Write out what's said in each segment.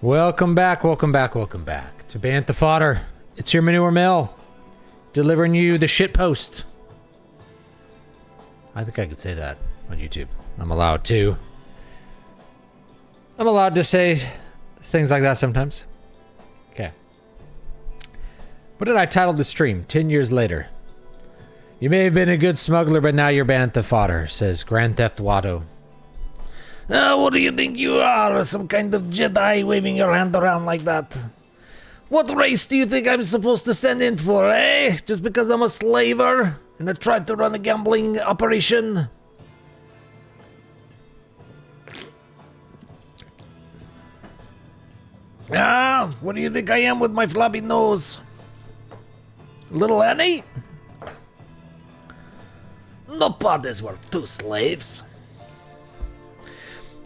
Welcome back to Bantha Fodder. It's your manure mill, delivering you the shit post. I think I could say that on YouTube. I'm allowed to. I'm allowed to say things like that sometimes. Okay. What did I title the stream? 10 years later. You may have been a good smuggler, but now you're Bantha Fodder, says Grand Theft Auto. What do you think you are? Some kind of Jedi waving your hand around like that? What race do you think I'm supposed to stand in for, eh? Just because I'm a slaver and I tried to run a gambling operation? What do you think I am with my floppy nose? Little Annie? No part is worth two slaves.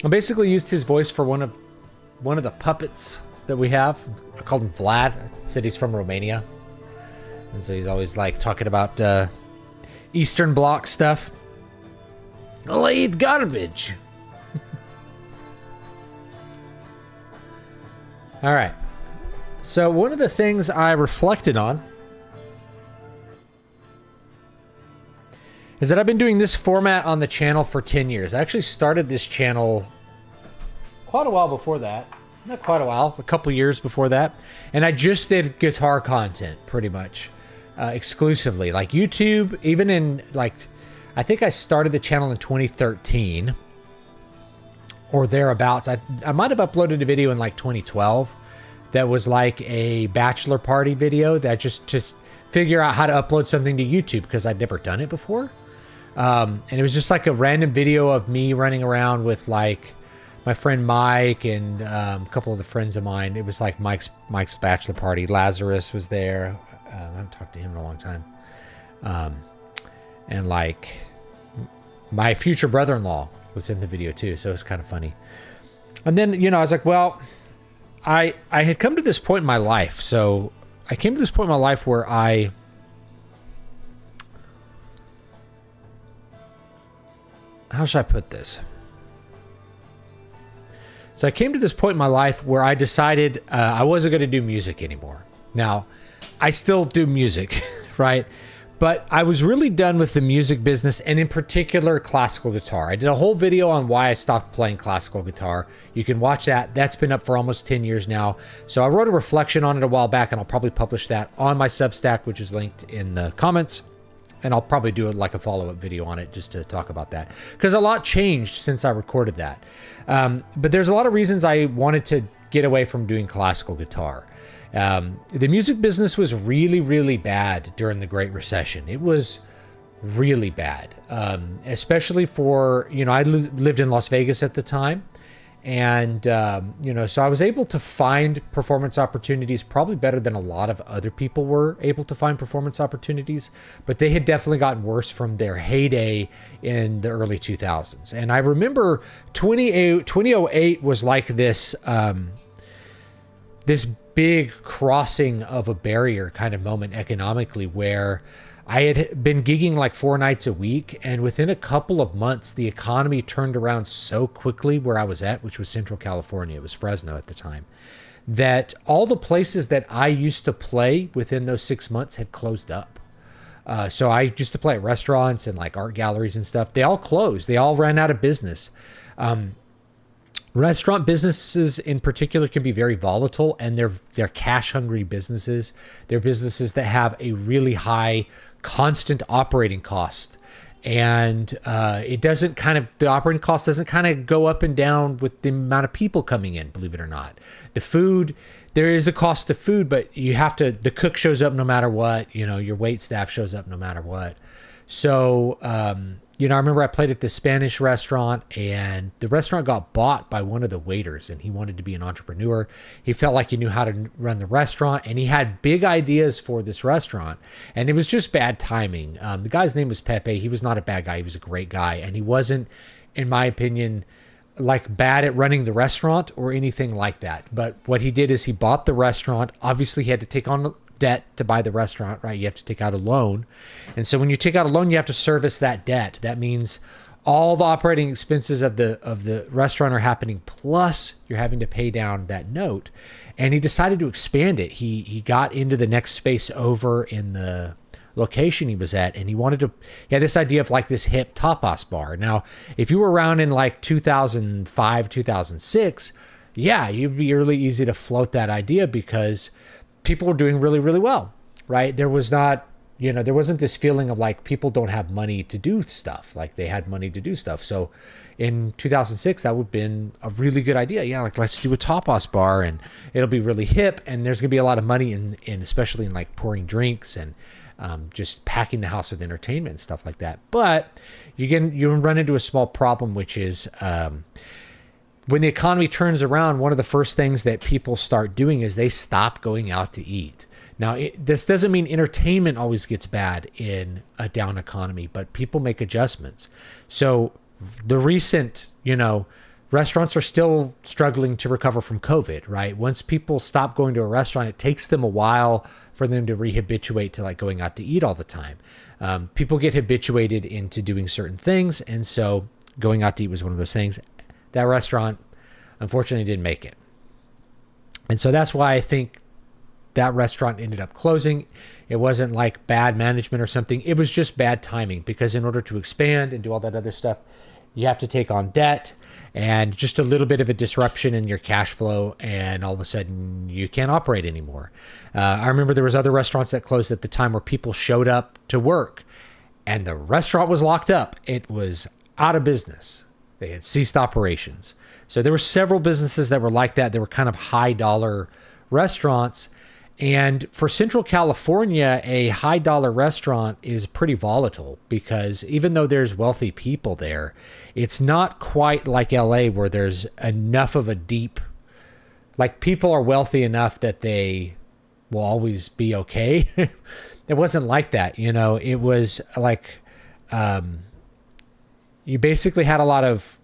I basically used his voice for one of the puppets that we have. I called him Vlad. I said he's from Romania. And so he's always like talking about Eastern Bloc stuff. Well, I eat garbage. All right. So one of the things I reflected on is that I've been doing this format on the channel for 10 years. I actually started this channel quite a while before that. Not quite a while, a couple years before that. And I just did guitar content, pretty much, exclusively. Like YouTube, even in, like, I think I started the channel in 2013 or thereabouts. I might have uploaded a video in like 2012 that was like a bachelor party video that just figure out how to upload something to YouTube because I'd never done it before. And it was just like a random video of me running around with like my friend Mike and a couple of the friends of mine. It was like Mike's bachelor party. Lazarus was there. I haven't talked to him in a long time. And like my future brother-in-law was in the video too. So it was kind of funny. And then, you know, I was like, well, I had come to this point in my life. So I came to this point in my life where how should I put this? So I came to this point in my life where I decided I wasn't going to do music anymore. Now, I still do music, right? But I was really done with the music business, and in particular, classical guitar. I did a whole video on why I stopped playing classical guitar. You can watch that. That's been up for almost 10 years now. So I wrote a reflection on it a while back, and I'll probably publish that on my Substack, which is linked in the comments. And I'll probably do like a follow-up video on it just to talk about that. Because a lot changed since I recorded that. But there's a lot of reasons I wanted to get away from doing classical guitar. The music business was really, really bad during the Great Recession. It was really bad. Especially for, you know, I lived in Las Vegas at the time. And, you know, so I was able to find performance opportunities probably better than a lot of other people were able to find performance opportunities, but they had definitely gotten worse from their heyday in the early 2000s. And I remember 2008 was like this, this big crossing of a barrier kind of moment economically where I had been gigging like 4 nights a week, and within a couple of months, the economy turned around so quickly where I was at, which was Central California. It was Fresno at the time, that all the places that I used to play within those 6 months had closed up. So I used to play at restaurants and like art galleries and stuff. They all closed. They all ran out of business. Restaurant businesses in particular can be very volatile, and they're cash-hungry businesses. They're businesses that have a really high constant operating cost, and the operating cost doesn't kind of go up and down with the amount of people coming in, believe it or not. The food, there is a cost to food, but the cook shows up no matter what, you know, your wait staff shows up no matter what. So, you know, I remember I played at this Spanish restaurant, and the restaurant got bought by one of the waiters, and he wanted to be an entrepreneur. He felt like he knew how to run the restaurant, and he had big ideas for this restaurant, and it was just bad timing. The guy's name was Pepe. He was not a bad guy. He was a great guy, and he wasn't, in my opinion, like bad at running the restaurant or anything like that. But what he did is he bought the restaurant. Obviously, he had to take on debt to buy the restaurant, right? You have to take out a loan. And so when you take out a loan, you have to service that debt. That means all the operating expenses of the restaurant are happening, plus you're having to pay down that note. And he decided to expand it. He got into the next space over in the location he was at, and he had this idea of like this hip tapas bar. Now, if you were around in like 2005, 2006, yeah, you'd be really easy to float that idea because people were doing really, really well, right? There was not, there wasn't this feeling of like people don't have money to do stuff. Like they had money to do stuff. So in 2006, that would have been a really good idea. Yeah, like let's do a tapas bar and it'll be really hip, and there's gonna be a lot of money in especially in like pouring drinks and just packing the house with entertainment and stuff like that. But you run into a small problem, which is when the economy turns around, one of the first things that people start doing is they stop going out to eat. Now, this doesn't mean entertainment always gets bad in a down economy, but people make adjustments. So the recent, restaurants are still struggling to recover from COVID, right? Once people stop going to a restaurant, it takes them a while for them to rehabituate to like going out to eat all the time. People get habituated into doing certain things, and so going out to eat was one of those things. That restaurant, unfortunately, didn't make it. And so that's why I think that restaurant ended up closing. It wasn't like bad management or something. It was just bad timing, because in order to expand and do all that other stuff, you have to take on debt and just a little bit of a disruption in your cash flow, and all of a sudden you can't operate anymore. I remember there was other restaurants that closed at the time where people showed up to work and the restaurant was locked up. It was out of business. They had ceased operations. So there were several businesses that were like that. They were kind of high dollar restaurants. And for Central California, a high dollar restaurant is pretty volatile, because even though there's wealthy people there, it's not quite like LA where there's enough of a deep, like people are wealthy enough that they will always be okay. It wasn't like that. It was like, you basically had a lot of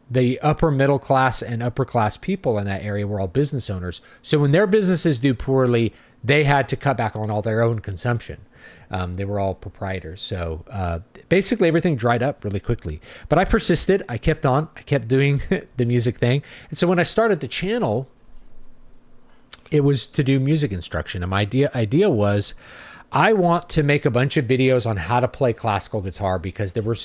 the upper middle class and upper class people in that area were all business owners. So when their businesses do poorly, they had to cut back on all their own consumption. They were all proprietors. So basically everything dried up really quickly. But I persisted. I kept on. I kept doing the music thing. And so when I started the channel, it was to do music instruction. And my idea was, I want to make a bunch of videos on how to play classical guitar, because there were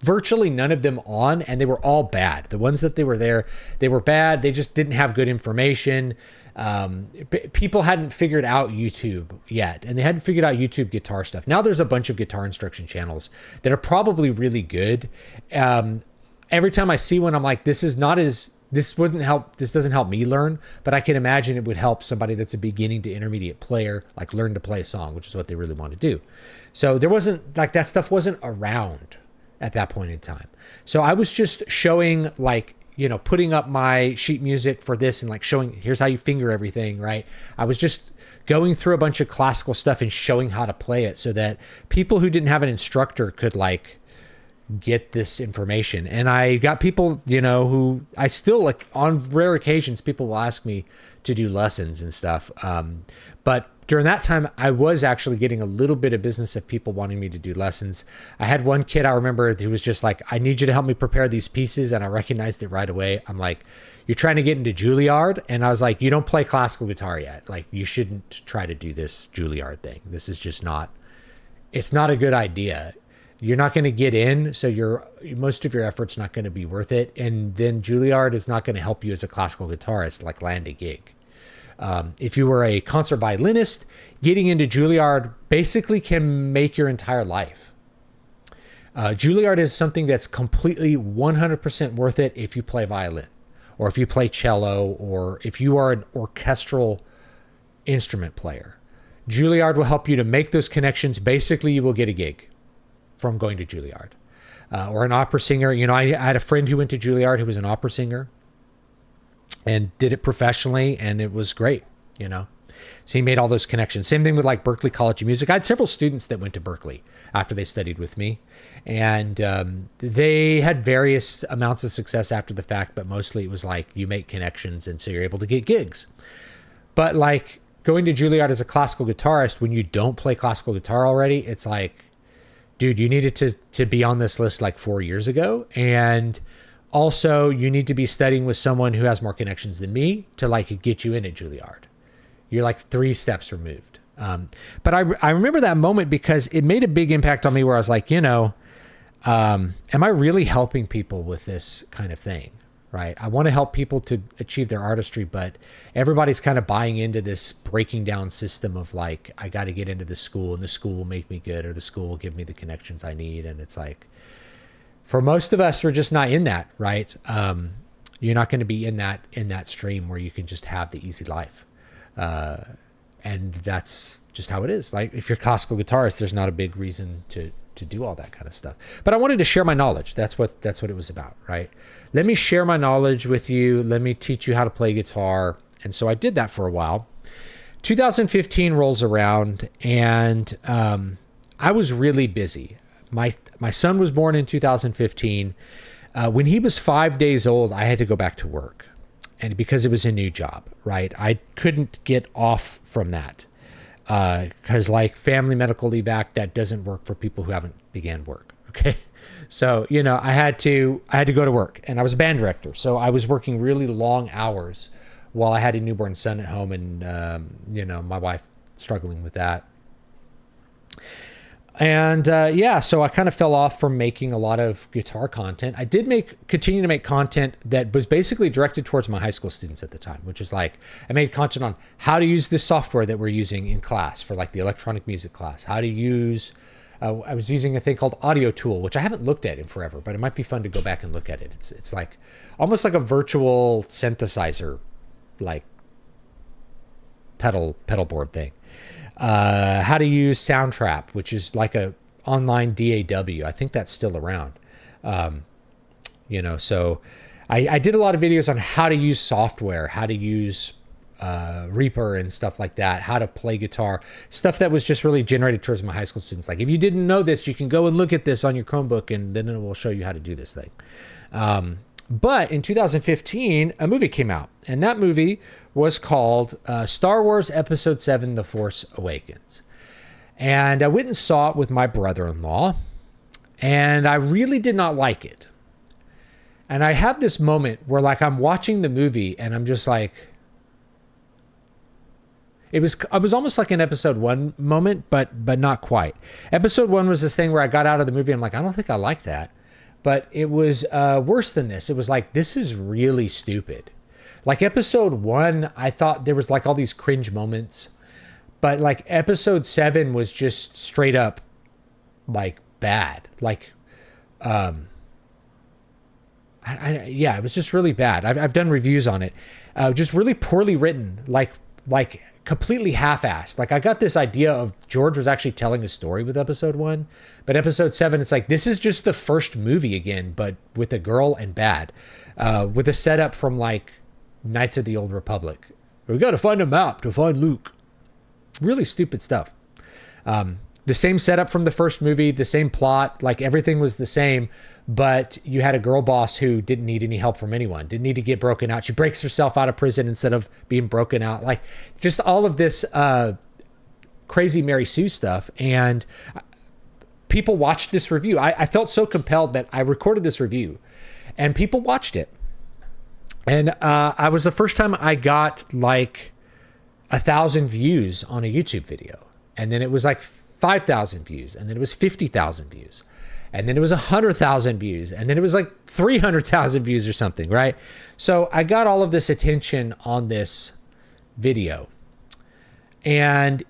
virtually none of them on, and they were all bad. The ones that they were there, they were bad. They just didn't have good information. People hadn't figured out YouTube yet, and they hadn't figured out YouTube guitar stuff. Now there's a bunch of guitar instruction channels that are probably really good. Every time I see one, I'm like, this wouldn't help. This doesn't help me learn, but I can imagine it would help somebody that's a beginning to intermediate player, like learn to play a song, which is what they really want to do. So there wasn't like that stuff wasn't around at that point in time. So I was just showing, like, putting up my sheet music for this and like showing, here's how you finger everything, right? I was just going through a bunch of classical stuff and showing how to play it, so that people who didn't have an instructor could like get this information. And I got people, who I still, like, on rare occasions, people will ask me to do lessons and stuff. But during that time, I was actually getting a little bit of business of people wanting me to do lessons. I had one kid I remember who was just like, I need you to help me prepare these pieces. And I recognized it right away. I'm like, you're trying to get into Juilliard? And I was like, you don't play classical guitar yet. Like, you shouldn't try to do this Juilliard thing. This is just it's not a good idea. You're not going to get in, so most of your effort's not going to be worth it. And then Juilliard is not going to help you as a classical guitarist, like land a gig. If you were a concert violinist, getting into Juilliard basically can make your entire life. Juilliard is something that's completely 100% worth it if you play violin, or if you play cello, or if you are an orchestral instrument player. Juilliard will help you to make those connections. Basically, you will get a gig from going to Juilliard. Or an opera singer. I had a friend who went to Juilliard who was an opera singer and did it professionally, and it was great, So he made all those connections. Same thing with like Berklee College of Music. I had several students that went to Berklee after they studied with me, and they had various amounts of success after the fact, but mostly it was like you make connections, and so you're able to get gigs. But like going to Juilliard as a classical guitarist, when you don't play classical guitar already, it's like dude, you needed to be on this list like 4 years ago. And also you need to be studying with someone who has more connections than me to like get you in at Juilliard. You're like 3 steps removed. But I remember that moment because it made a big impact on me where I was like, am I really helping people with this kind of thing? Right. I want to help people to achieve their artistry, but everybody's kind of buying into this breaking down system of like, I got to get into the school and the school will make me good, or the school will give me the connections I need. And it's like, for most of us, we're just not in that, right? You're not going to be in that stream where you can just have the easy life. And that's just how it is. Like if you're a classical guitarist, there's not a big reason to do all that kind of stuff. But I wanted to share my knowledge. That's what it was about, right? Let me share my knowledge with you. Let me teach you how to play guitar. And so I did that for a while. 2015 rolls around, and I was really busy. My son was born in 2015. When he was 5 days old, I had to go back to work, and because it was a new job, right? I couldn't get off from that. Because like Family Medical Leave Act, that doesn't work for people who haven't began work. Okay. So, I had to go to work, and I was a band director. So I was working really long hours while I had a newborn son at home, and, my wife struggling with that. And so I kind of fell off from making a lot of guitar content. I did continue to make content that was basically directed towards my high school students at the time, which is like, I made content on how to use this software that we're using in class for like the electronic music class, how to use, I was using a thing called Audio Tool, which I haven't looked at in forever, but it might be fun to go back and look at it. It's like almost like a virtual synthesizer, like pedal board thing. How to use Soundtrap, which is like a online DAW. I think that's still around. So I did a lot of videos on how to use software, how to use Reaper and stuff like that, how to play guitar, stuff that was just really generated towards my high school students. Like, if you didn't know this, you can go and look at this on your Chromebook, and then it will show you how to do this thing. But in 2015, a movie came out, and that movie was called Star Wars Episode 7, The Force Awakens. And I went and saw it with my brother-in-law, and I really did not like it. And I had this moment where, like, I'm watching the movie, and I'm just like, it was almost like an episode 1 moment, but not quite. Episode 1 was this thing where I got out of the movie, I'm like, I don't think I like that. But it was worse than this. It was like, this is really stupid. Like episode 1, I thought there was like all these cringe moments, but like episode 7 was just straight up like bad. Like, it was just really bad. I've done reviews on it. Just really poorly written, like completely half-assed. Like, I got this idea of George was actually telling a story with episode 1, but episode 7, it's like, this is just the first movie again, but with a girl and bad, with a setup from like Knights of the Old Republic. We got to find a map to find Luke. Really stupid stuff. The same setup from the first movie, the same plot, like everything was the same, but you had a girl boss who didn't need any help from anyone, didn't need to get broken out. She breaks herself out of prison instead of being broken out. Like, just all of this crazy Mary Sue stuff. And people watched this review. I felt so compelled that I recorded this review, and people watched it. And I was the first time I got like 1,000 views on a YouTube video. And then it was like 5,000 views. And then it was 50,000 views. And then it was 100,000 views. And then it was like 300,000 views or something, right? So I got all of this attention on this video. And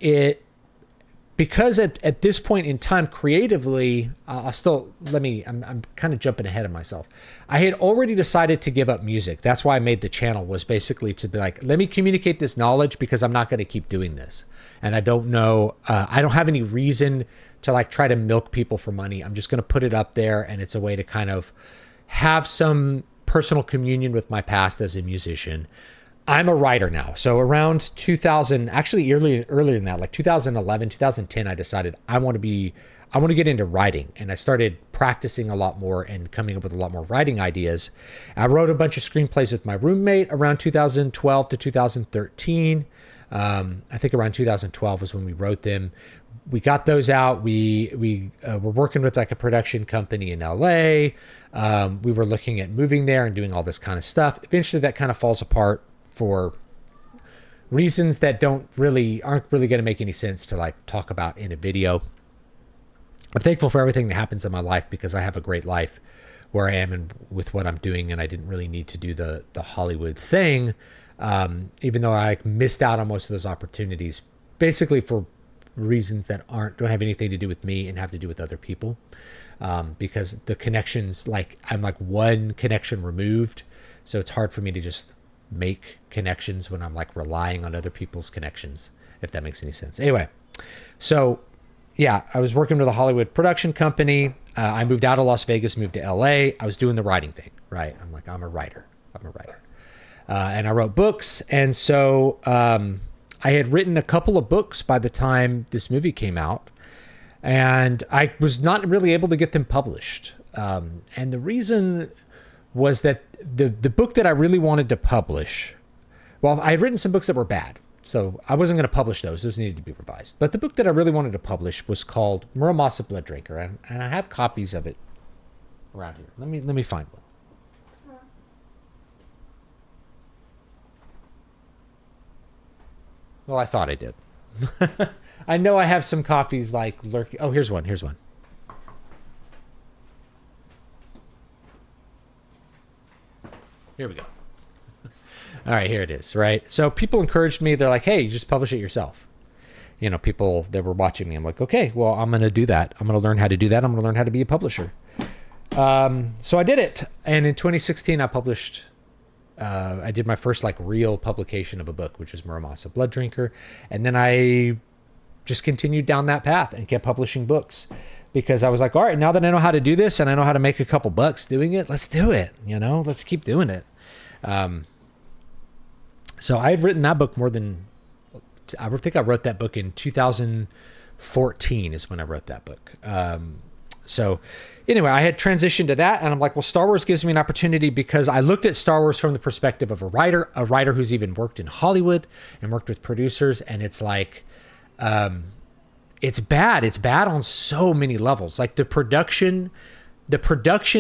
because at this point in time, creatively, I'm kind of jumping ahead of myself. I had already decided to give up music. That's why I made the channel, was basically to be like, let me communicate this knowledge, because I'm not going to keep doing this. And I don't know, I don't have any reason to like try to milk people for money. I'm just going to put it up there, and it's a way to kind of have some personal communion with my past as a musician. I'm a writer now. So around 2000, actually earlier than that, like 2011, 2010, I decided I want to get into writing. And I started practicing a lot more and coming up with a lot more writing ideas. I wrote a bunch of screenplays with my roommate around 2012 to 2013. I think around 2012 was when we wrote them. We got those out. We were working with like a production company in LA. We were looking at moving there and doing all this kind of stuff. Eventually that kind of falls apart for reasons that aren't really going to make any sense to like talk about in a video. I'm thankful for everything that happens in my life because I have a great life where I am and with what I'm doing, and I didn't really need to do the Hollywood thing, even though I missed out on most of those opportunities, basically for reasons that don't have anything to do with me and have to do with other people, because the connections, like I'm like one connection removed, so it's hard for me to just make connections when I'm like relying on other people's connections, if that makes any sense. Anyway, so yeah, I was working with a Hollywood production company. I moved out of Las Vegas, moved to LA. I was doing the writing thing, right? I'm like, I'm a writer. And I wrote books. And so I had written a couple of books by the time this movie came out. And I was not really able to get them published. And the reason was that the book that I really wanted to publish, well, I had written some books that were bad. So I wasn't going to publish those. Those needed to be revised. But the book that I really wanted to publish was called Muramasa Blood Drinker. And I have copies of it around here. Let me find one. Well, I thought I did. I know I have some copies like lurking. Oh, here's one. Here we go. All right, here it is, right? So people encouraged me. They're like, hey, you just publish it yourself. You know, people that were watching me. I'm like, okay, well, I'm going to do that. I'm going to learn how to do that. I'm going to learn how to be a publisher. So I did it. And in 2016, I did my first like real publication of a book, which was Muramasa Blood Drinker. And then I just continued down that path and kept publishing books because I was like, all right, now that I know how to do this and I know how to make a couple bucks doing it, let's do it. You know, let's keep doing it. So I had written that book I think I wrote that book in 2014 is when I wrote that book. So anyway, I had transitioned to that and I'm like, well, Star Wars gives me an opportunity because I looked at Star Wars from the perspective of a writer who's even worked in Hollywood and worked with producers. And it's like, it's bad. It's bad on so many levels. Like the production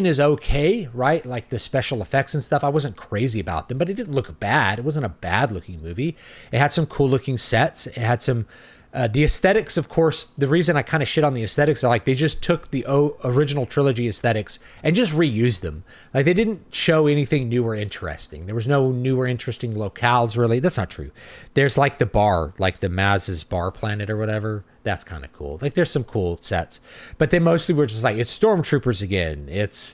is okay, right? Like the special effects and stuff. I wasn't crazy about them, but it didn't look bad. It wasn't a bad looking movie. It had some cool looking sets. It had some, the aesthetics, of course, the reason I kind of shit on the aesthetics are like they just took the original trilogy aesthetics and just reused them. Like they didn't show anything new or interesting. There was no new or interesting locales really. That's not true. There's like the bar, like the Maz's bar planet or whatever. That's kind of cool. Like there's some cool sets, but they mostly were just like, it's stormtroopers again. It's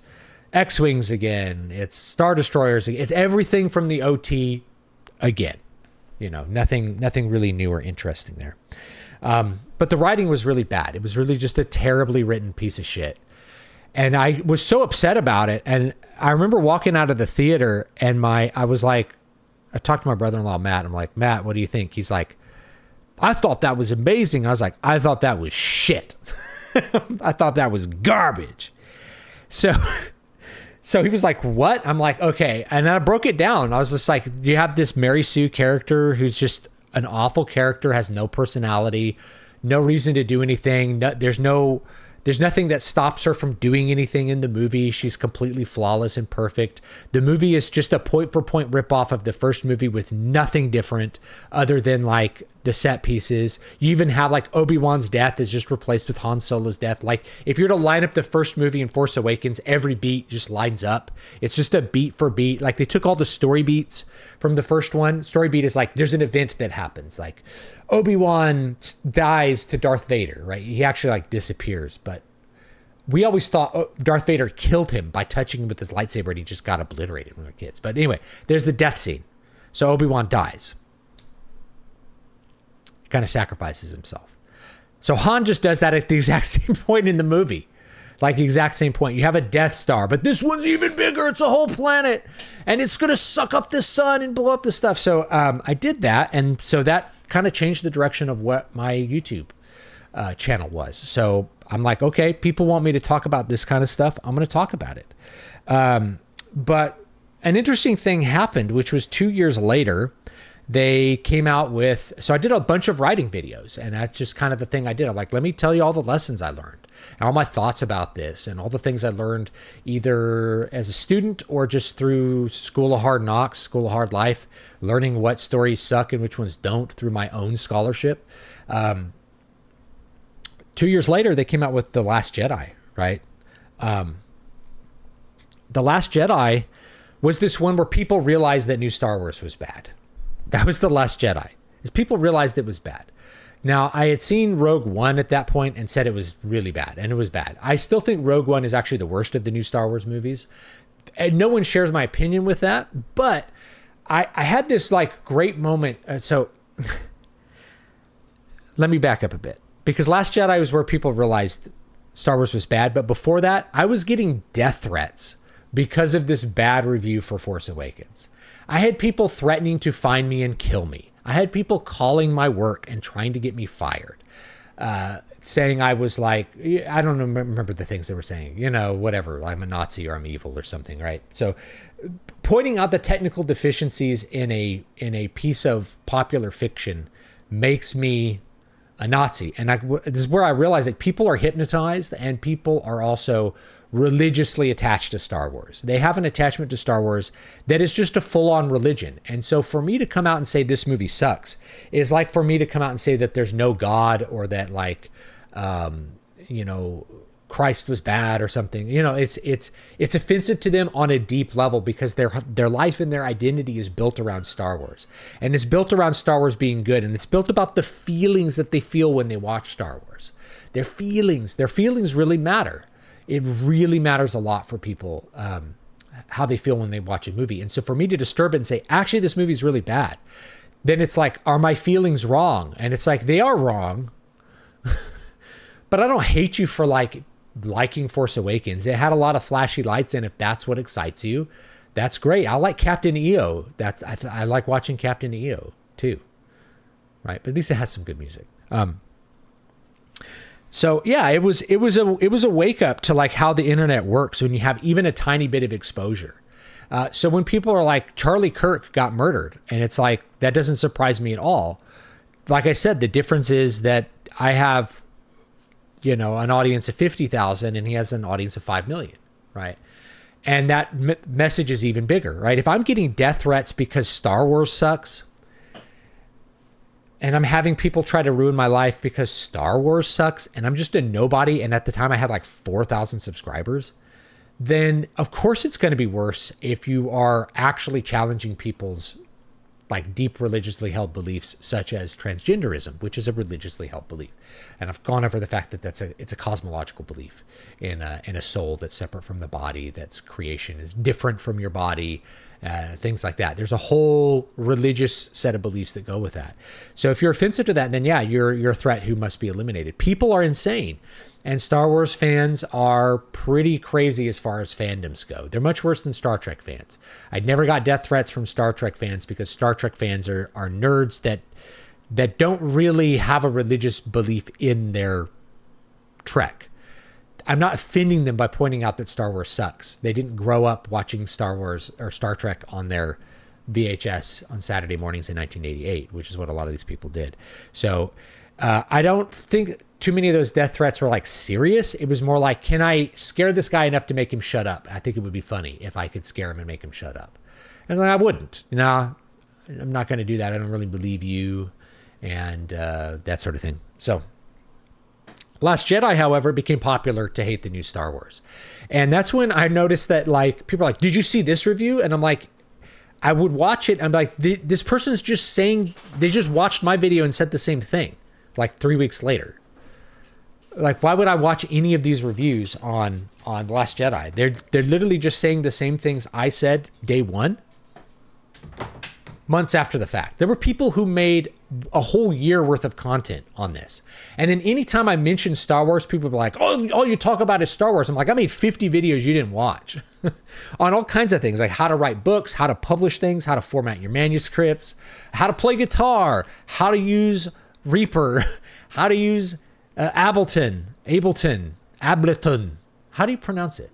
X-Wings again. It's Star Destroyers again. It's everything from the OT again. You know, nothing really new or interesting there. But the writing was really bad. It was really just a terribly written piece of shit. And I was so upset about it. And I remember walking out of the theater and I talked to my brother-in-law, Matt. I'm like, Matt, what do you think? He's like, I thought that was amazing. I was like, I thought that was shit. I thought that was garbage. So he was like, what? I'm like, okay. And I broke it down. I was just like, you have this Mary Sue character who's just an awful character, has no personality, no reason to do anything. There's nothing that stops her from doing anything in the movie. She's completely flawless and perfect. The movie is just a point-for-point ripoff of the first movie with nothing different other than like the set pieces. You even have like Obi-Wan's death is just replaced with Han Solo's death. Like if you were to line up the first movie in Force Awakens, every beat just lines up. It's just a beat for beat. Like they took all the story beats from the first one. Story beat is like there's an event that happens. Like Obi-Wan dies to Darth Vader, right? He actually like disappears, but we always thought Darth Vader killed him by touching him with his lightsaber and he just got obliterated when we were kids. But anyway, there's the death scene. So Obi-Wan dies. He kind of sacrifices himself. So Han just does that at the exact same point in the movie. Like the exact same point. You have a Death Star, but this one's even bigger. It's a whole planet. And it's going to suck up the sun and blow up the stuff. So I did that. And so that kind of changed the direction of what my YouTube channel was. So I'm like, okay, people want me to talk about this kind of stuff. I'm going to talk about it. But an interesting thing happened, which was 2 years later. they came out with, so I did a bunch of writing videos, and that's just kind of the thing I did. I'm like, let me tell you all the lessons I learned and all my thoughts about this and all the things I learned either as a student or just through School of Hard Knocks, School of Hard Life, learning what stories suck and which ones don't through my own scholarship. 2 years later, they came out with The Last Jedi, right? The Last Jedi was this one where people realized that new Star Wars was bad. That was The Last Jedi. Is people realized it was bad. Now, I had seen Rogue One at that point and said it was really bad, and it was bad. I still think Rogue One is actually the worst of the new Star Wars movies. And no one shares my opinion with that, but I had this like great moment. So let me back up a bit, because Last Jedi was where people realized Star Wars was bad. But before that, I was getting death threats because of this bad review for Force Awakens. I had people threatening to find me and kill me. I had people calling my work and trying to get me fired, saying I was like, I don't remember the things they were saying, you know, whatever, I'm a Nazi or I'm evil or something, right? So pointing out the technical deficiencies in a piece of popular fiction makes me a Nazi. And this is where I realized that people are hypnotized and people are also religiously attached to Star Wars. They have an attachment to Star Wars that is just a full-on religion. And so for me to come out and say this movie sucks is like for me to come out and say that there's no God or that like, you know, Christ was bad or something. You know, it's offensive to them on a deep level because their life and their identity is built around Star Wars. And it's built around Star Wars being good. And it's built about the feelings that they feel when they watch Star Wars. Their feelings really matter. It really matters a lot for people, how they feel when they watch a movie. And so for me to disturb it and say, actually, this movie's really bad, then it's like, are my feelings wrong? And it's like, they are wrong, but I don't hate you for like liking Force Awakens. It had a lot of flashy lights, and if that's what excites you, that's great. I like Captain EO. I like watching Captain EO too, right? But at least it has some good music. So yeah, it was a wake up to like how the internet works when you have even a tiny bit of exposure. So when people are like, Charlie Kirk got murdered, and it's like, that doesn't surprise me at all. Like I said, the difference is that I have, you know, an audience of 50,000 and he has an audience of 5 million, right? And that message is even bigger, right? If I'm getting death threats because Star Wars sucks, and I'm having people try to ruin my life because Star Wars sucks, and I'm just a nobody, and at the time I had like 4,000 subscribers, then of course it's going to be worse if you are actually challenging people's like deep religiously held beliefs, such as transgenderism, which is a religiously held belief. And I've gone over the fact that it's a cosmological belief in a soul that's separate from the body, that's creation is different from your body, things like that. There's a whole religious set of beliefs that go with that. So if you're offensive to that, then yeah, you're a threat who must be eliminated. People are insane. And Star Wars fans are pretty crazy as far as fandoms go. They're much worse than Star Trek fans. I never got death threats from Star Trek fans because Star Trek fans are nerds that don't really have a religious belief in their Trek. I'm not offending them by pointing out that Star Wars sucks. They didn't grow up watching Star Wars or Star Trek on their VHS on Saturday mornings in 1988, which is what a lot of these people did. So I don't think too many of those death threats were like serious. It was more like, can I scare this guy enough to make him shut up? I think it would be funny if I could scare him and make him shut up. And then I wouldn't. No, I'm not going to do that. I don't really believe you, and that sort of thing. So Last Jedi, however, became popular to hate the new Star Wars. And that's when I noticed that like people are like, did you see this review? And I'm like, I would watch it and I'm like, this person's just saying, they just watched my video and said the same thing like 3 weeks later. Like, why would I watch any of these reviews on The Last Jedi? They're literally just saying the same things I said day one, months after the fact. There were people who made a whole year worth of content on this. And then anytime I mention Star Wars, people were like, oh, all you talk about is Star Wars. I'm like, I made 50 videos you didn't watch on all kinds of things, like how to write books, how to publish things, how to format your manuscripts, how to play guitar, how to use Reaper, how to use Ableton. How do you pronounce it?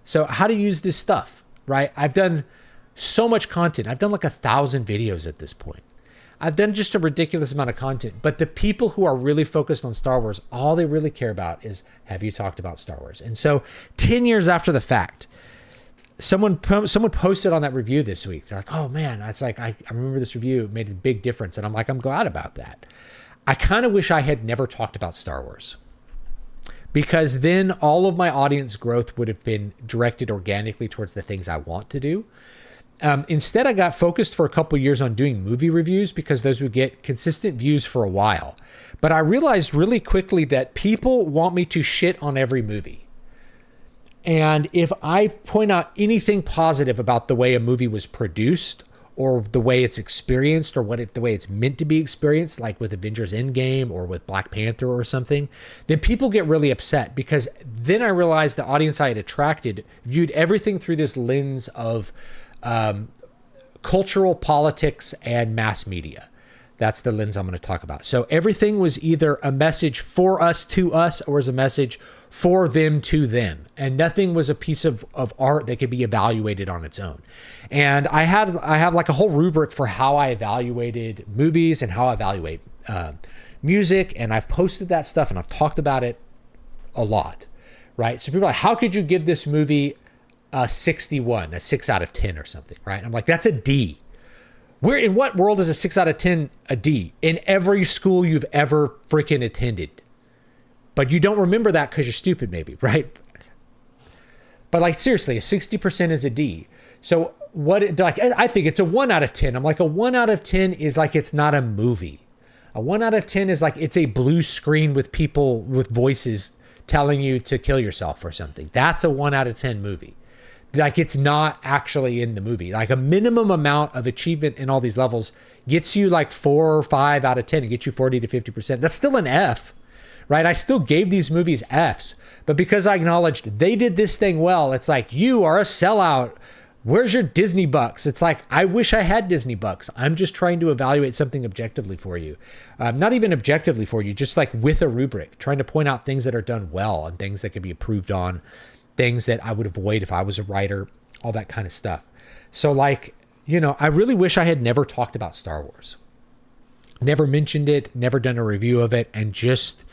So how to use this stuff, right? I've done so much content. I've done like 1,000 videos at this point. I've done just a ridiculous amount of content, but the people who are really focused on Star Wars, all they really care about is, have you talked about Star Wars? And so 10 years after the fact, someone posted on that review this week. They're like, oh man, it's like, I remember this review, it made a big difference. And I'm like, I'm glad about that. I kind of wish I had never talked about Star Wars, because then all of my audience growth would have been directed organically towards the things I want to do. Instead, I got focused for a couple years on doing movie reviews because those would get consistent views for a while. But I realized really quickly that people want me to shit on every movie. And if I point out anything positive about the way a movie was produced, or the way it's experienced, or the way it's meant to be experienced, like with Avengers Endgame or with Black Panther or something, then people get really upset, because then I realized the audience I had attracted viewed everything through this lens of cultural politics and mass media. That's the lens I'm going to talk about. So everything was either a message for us to us, or was a message for them to them. And nothing was a piece of art that could be evaluated on its own. And I have like a whole rubric for how I evaluated movies and how I evaluate music. And I've posted that stuff and I've talked about it a lot, right? So people are like, how could you give this movie a 61, a 6 out of 10 or something, right? I'm like, that's a D. Where, in what world is a 6 out of 10 a D? In every school you've ever freaking attended. But you don't remember that because you're stupid, maybe, right? But like, seriously, a 60% is a D. So I think it's a 1 out of 10. I'm like, a 1 out of 10 is like, it's not a movie. A 1 out of 10 is like, it's a blue screen with people with voices telling you to kill yourself or something. That's a 1 out of 10 movie. Like, it's not actually in the movie. Like, a minimum amount of achievement in all these levels gets you like 4 or 5 out of 10 and gets you 40 to 50%. That's still an F, right? I still gave these movies Fs, but because I acknowledged they did this thing well, it's like, you are a sellout. Where's your Disney bucks? It's like, I wish I had Disney bucks. I'm just trying to evaluate something objectively for you. Not even objectively for you, just like with a rubric, trying to point out things that are done well and things that can be improved on, things that I would avoid if I was a writer, all that kind of stuff. So like, I really wish I had never talked about Star Wars. Never mentioned it, never done a review of it, and just,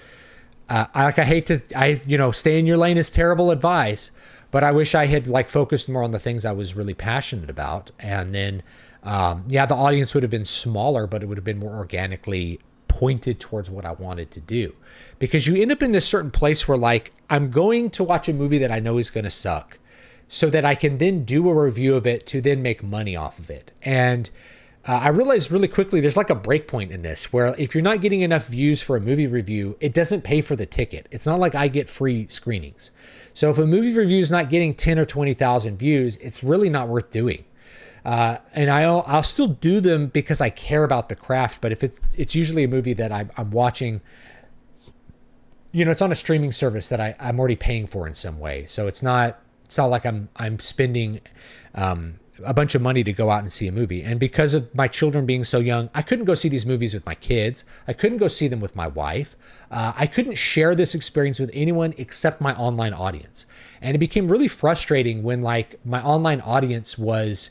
I hate to, stay in your lane is terrible advice, but I wish I had like focused more on the things I was really passionate about. And then, the audience would have been smaller, but it would have been more organically pointed towards what I wanted to do. Because you end up in this certain place where like, I'm going to watch a movie that I know is going to suck so that I can then do a review of it to then make money off of it. And I realized really quickly there's like a break point in this where if you're not getting enough views for a movie review, it doesn't pay for the ticket. It's not like I get free screenings. So if a movie review is not getting 10 or 20,000 views, it's really not worth doing. And I'll still do them because I care about the craft. But if it's usually a movie that I'm watching, it's on a streaming service that I'm already paying for in some way. So it's not like I'm spending a bunch of money to go out and see a movie. And because of my children being so young, I couldn't go see these movies with my kids. I couldn't go see them with my wife. I couldn't share this experience with anyone except my online audience. And it became really frustrating when like my online audience was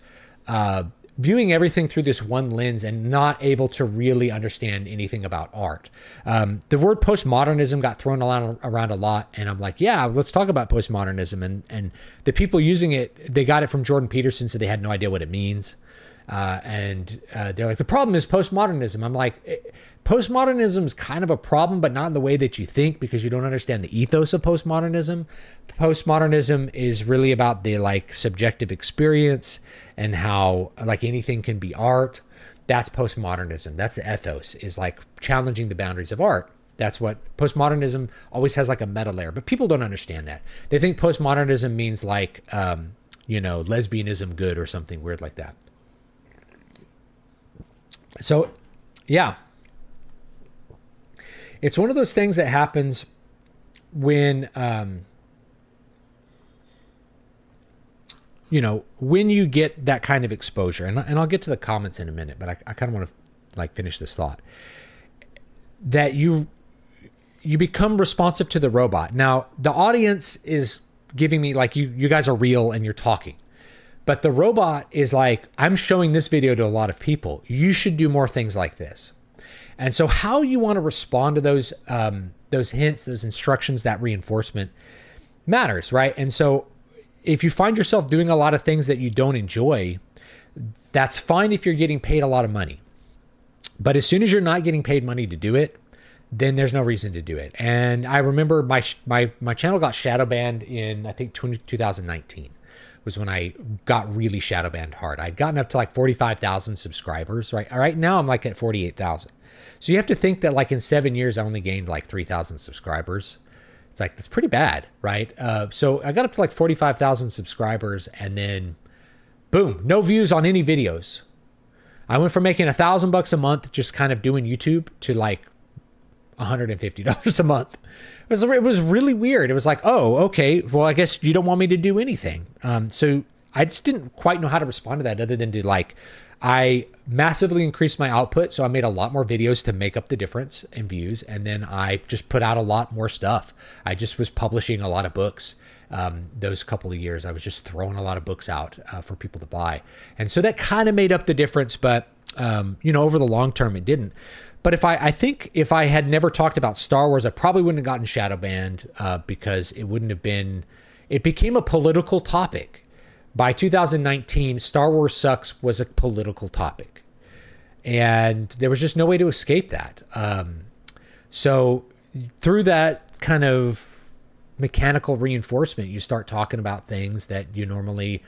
viewing everything through this one lens and not able to really understand anything about art. The word postmodernism got thrown around a lot, and I'm like, yeah, let's talk about postmodernism. And the people using it, they got it from Jordan Peterson, so they had no idea what it means. And they're like, the problem is postmodernism. I'm like, postmodernism is kind of a problem, but not in the way that you think, because you don't understand the ethos of postmodernism. Postmodernism is really about the like subjective experience and how like anything can be art. That's postmodernism. That's the ethos, is like challenging the boundaries of art. That's what postmodernism always has, like a meta layer, but people don't understand that. They think postmodernism means like, lesbianism good or something weird like that. So, yeah. It's one of those things that happens when, when you get that kind of exposure, and I'll get to the comments in a minute, but I kind of want to like finish this thought, that you become responsive to the robot. Now, the audience is giving me like, you guys are real and you're talking, But the robot is like, I'm showing this video to a lot of people. You should do more things like this. And so how you want to respond to those hints, those instructions, that reinforcement matters, right? And so if you find yourself doing a lot of things that you don't enjoy, that's fine if you're getting paid a lot of money. But as soon as you're not getting paid money to do it, then there's no reason to do it. And I remember my channel got shadow banned in, I think, 2019 was when I got really shadow banned hard. I'd gotten up to like 45,000 subscribers, right? Right now I'm like at 48,000. So you have to think that like in 7 years, I only gained like 3,000 subscribers. It's like, that's pretty bad, right? So I got up to like 45,000 subscribers, and then boom, no views on any videos. I went from making $1,000 a month just kind of doing YouTube to like $150 a month. It was really weird. It was like, oh, okay, well, I guess you don't want me to do anything. So I just didn't quite know how to respond to that, other than to like, I massively increased my output. So I made a lot more videos to make up the difference in views. And then I just put out a lot more stuff. I just was publishing a lot of books. Those couple of years, I was just throwing a lot of books out for people to buy. And so that kind of made up the difference. But, over the long term, it didn't. But I think if I had never talked about Star Wars, I probably wouldn't have gotten shadow banned because it became a political topic. By 2019, Star Wars sucks was a political topic. And there was just no way to escape that. So through that kind of mechanical reinforcement, you start talking about things that you normally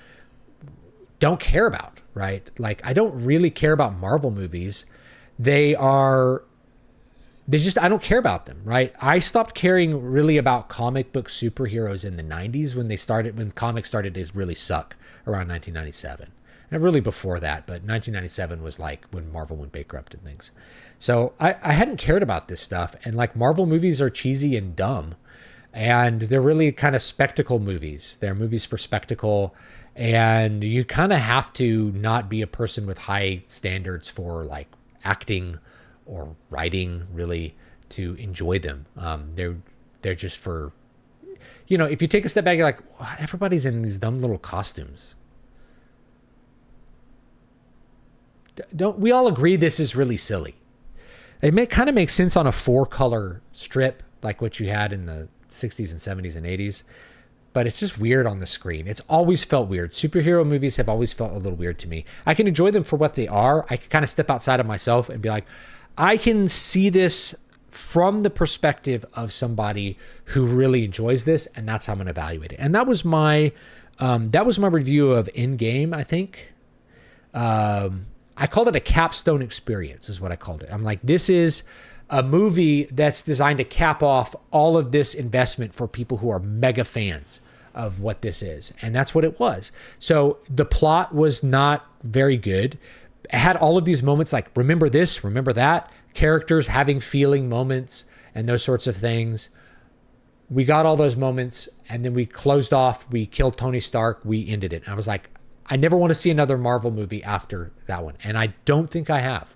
don't care about, right? Like, I don't really care about Marvel movies. I don't care about them, right? I stopped caring really about comic book superheroes in the 90s when comics started to really suck around 1997. And really before that, but 1997 was like when Marvel went bankrupt and things. So I hadn't cared about this stuff. And like, Marvel movies are cheesy and dumb. And they're really kind of spectacle movies. They're movies for spectacle. And you kind of have to not be a person with high standards for like acting or writing, really, to enjoy them. They're just for, if you take a step back, you're like, everybody's in these dumb little costumes. Don't we all agree this is really silly? It kind of makes sense on a 4-color strip like what you had in the 60s and 70s and 80s, but it's just weird on the screen. It's always felt weird. Superhero movies have always felt a little weird to me. I can enjoy them for what they are. I can kind of step outside of myself and be like, I can see this from the perspective of somebody who really enjoys this, and that's how I'm going to evaluate it. And that was my review of Endgame, I think. I called it a capstone experience, is what I called it. I'm like, this is a movie that's designed to cap off all of this investment for people who are mega fans of what this is. And that's what it was. So the plot was not very good. It had all of these moments like, remember this, remember that, characters having feeling moments and those sorts of things. We got all those moments, and then we closed off, we killed Tony Stark, we ended it. And I was like, I never want to see another Marvel movie after that one. And I don't think I have.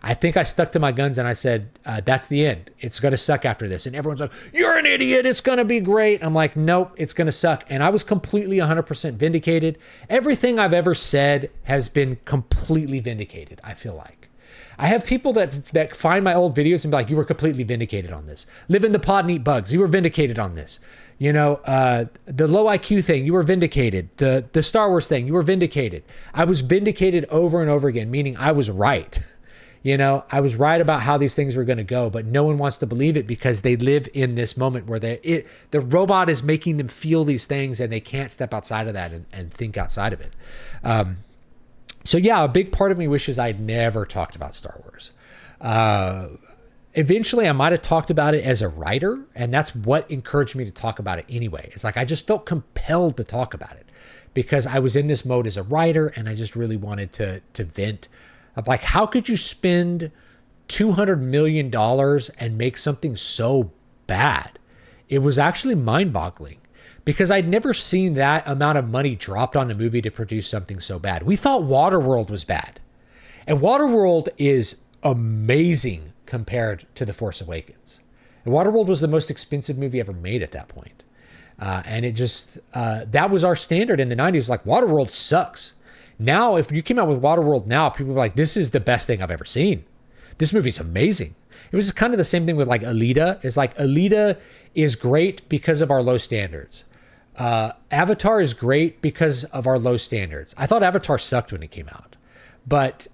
I think I stuck to my guns and I said, that's the end. It's going to suck after this. And everyone's like, you're an idiot. It's going to be great. I'm like, nope, it's going to suck. And I was completely 100% vindicated. Everything I've ever said has been completely vindicated, I feel like. I have people that find my old videos and be like, you were completely vindicated on this. Live in the pod and eat bugs. You were vindicated on this. The low IQ thing, you were vindicated. The Star Wars thing, you were vindicated. I was vindicated over and over again, meaning I was right. I was right about how these things were going to go, but no one wants to believe it because they live in this moment where the robot is making them feel these things and they can't step outside of that and think outside of it. So yeah, a big part of me wishes I'd never talked about Star Wars. Eventually I might have talked about it as a writer, and that's what encouraged me to talk about it anyway. It's like, I just felt compelled to talk about it because I was in this mode as a writer and I just really wanted to vent. I'm like, how could you spend $200 million and make something so bad? It was actually mind-boggling because I'd never seen that amount of money dropped on a movie to produce something so bad. We thought Waterworld was bad. And Waterworld is amazing compared to The Force Awakens. And Waterworld was the most expensive movie ever made at that point. And it just, that was our standard in the 90s. Like, Waterworld sucks. Now, if you came out with Waterworld now, people were like, this is the best thing I've ever seen. This movie's amazing. It was kind of the same thing with like Alita. It's like Alita is great because of our low standards. Avatar is great because of our low standards. I thought Avatar sucked when it came out, but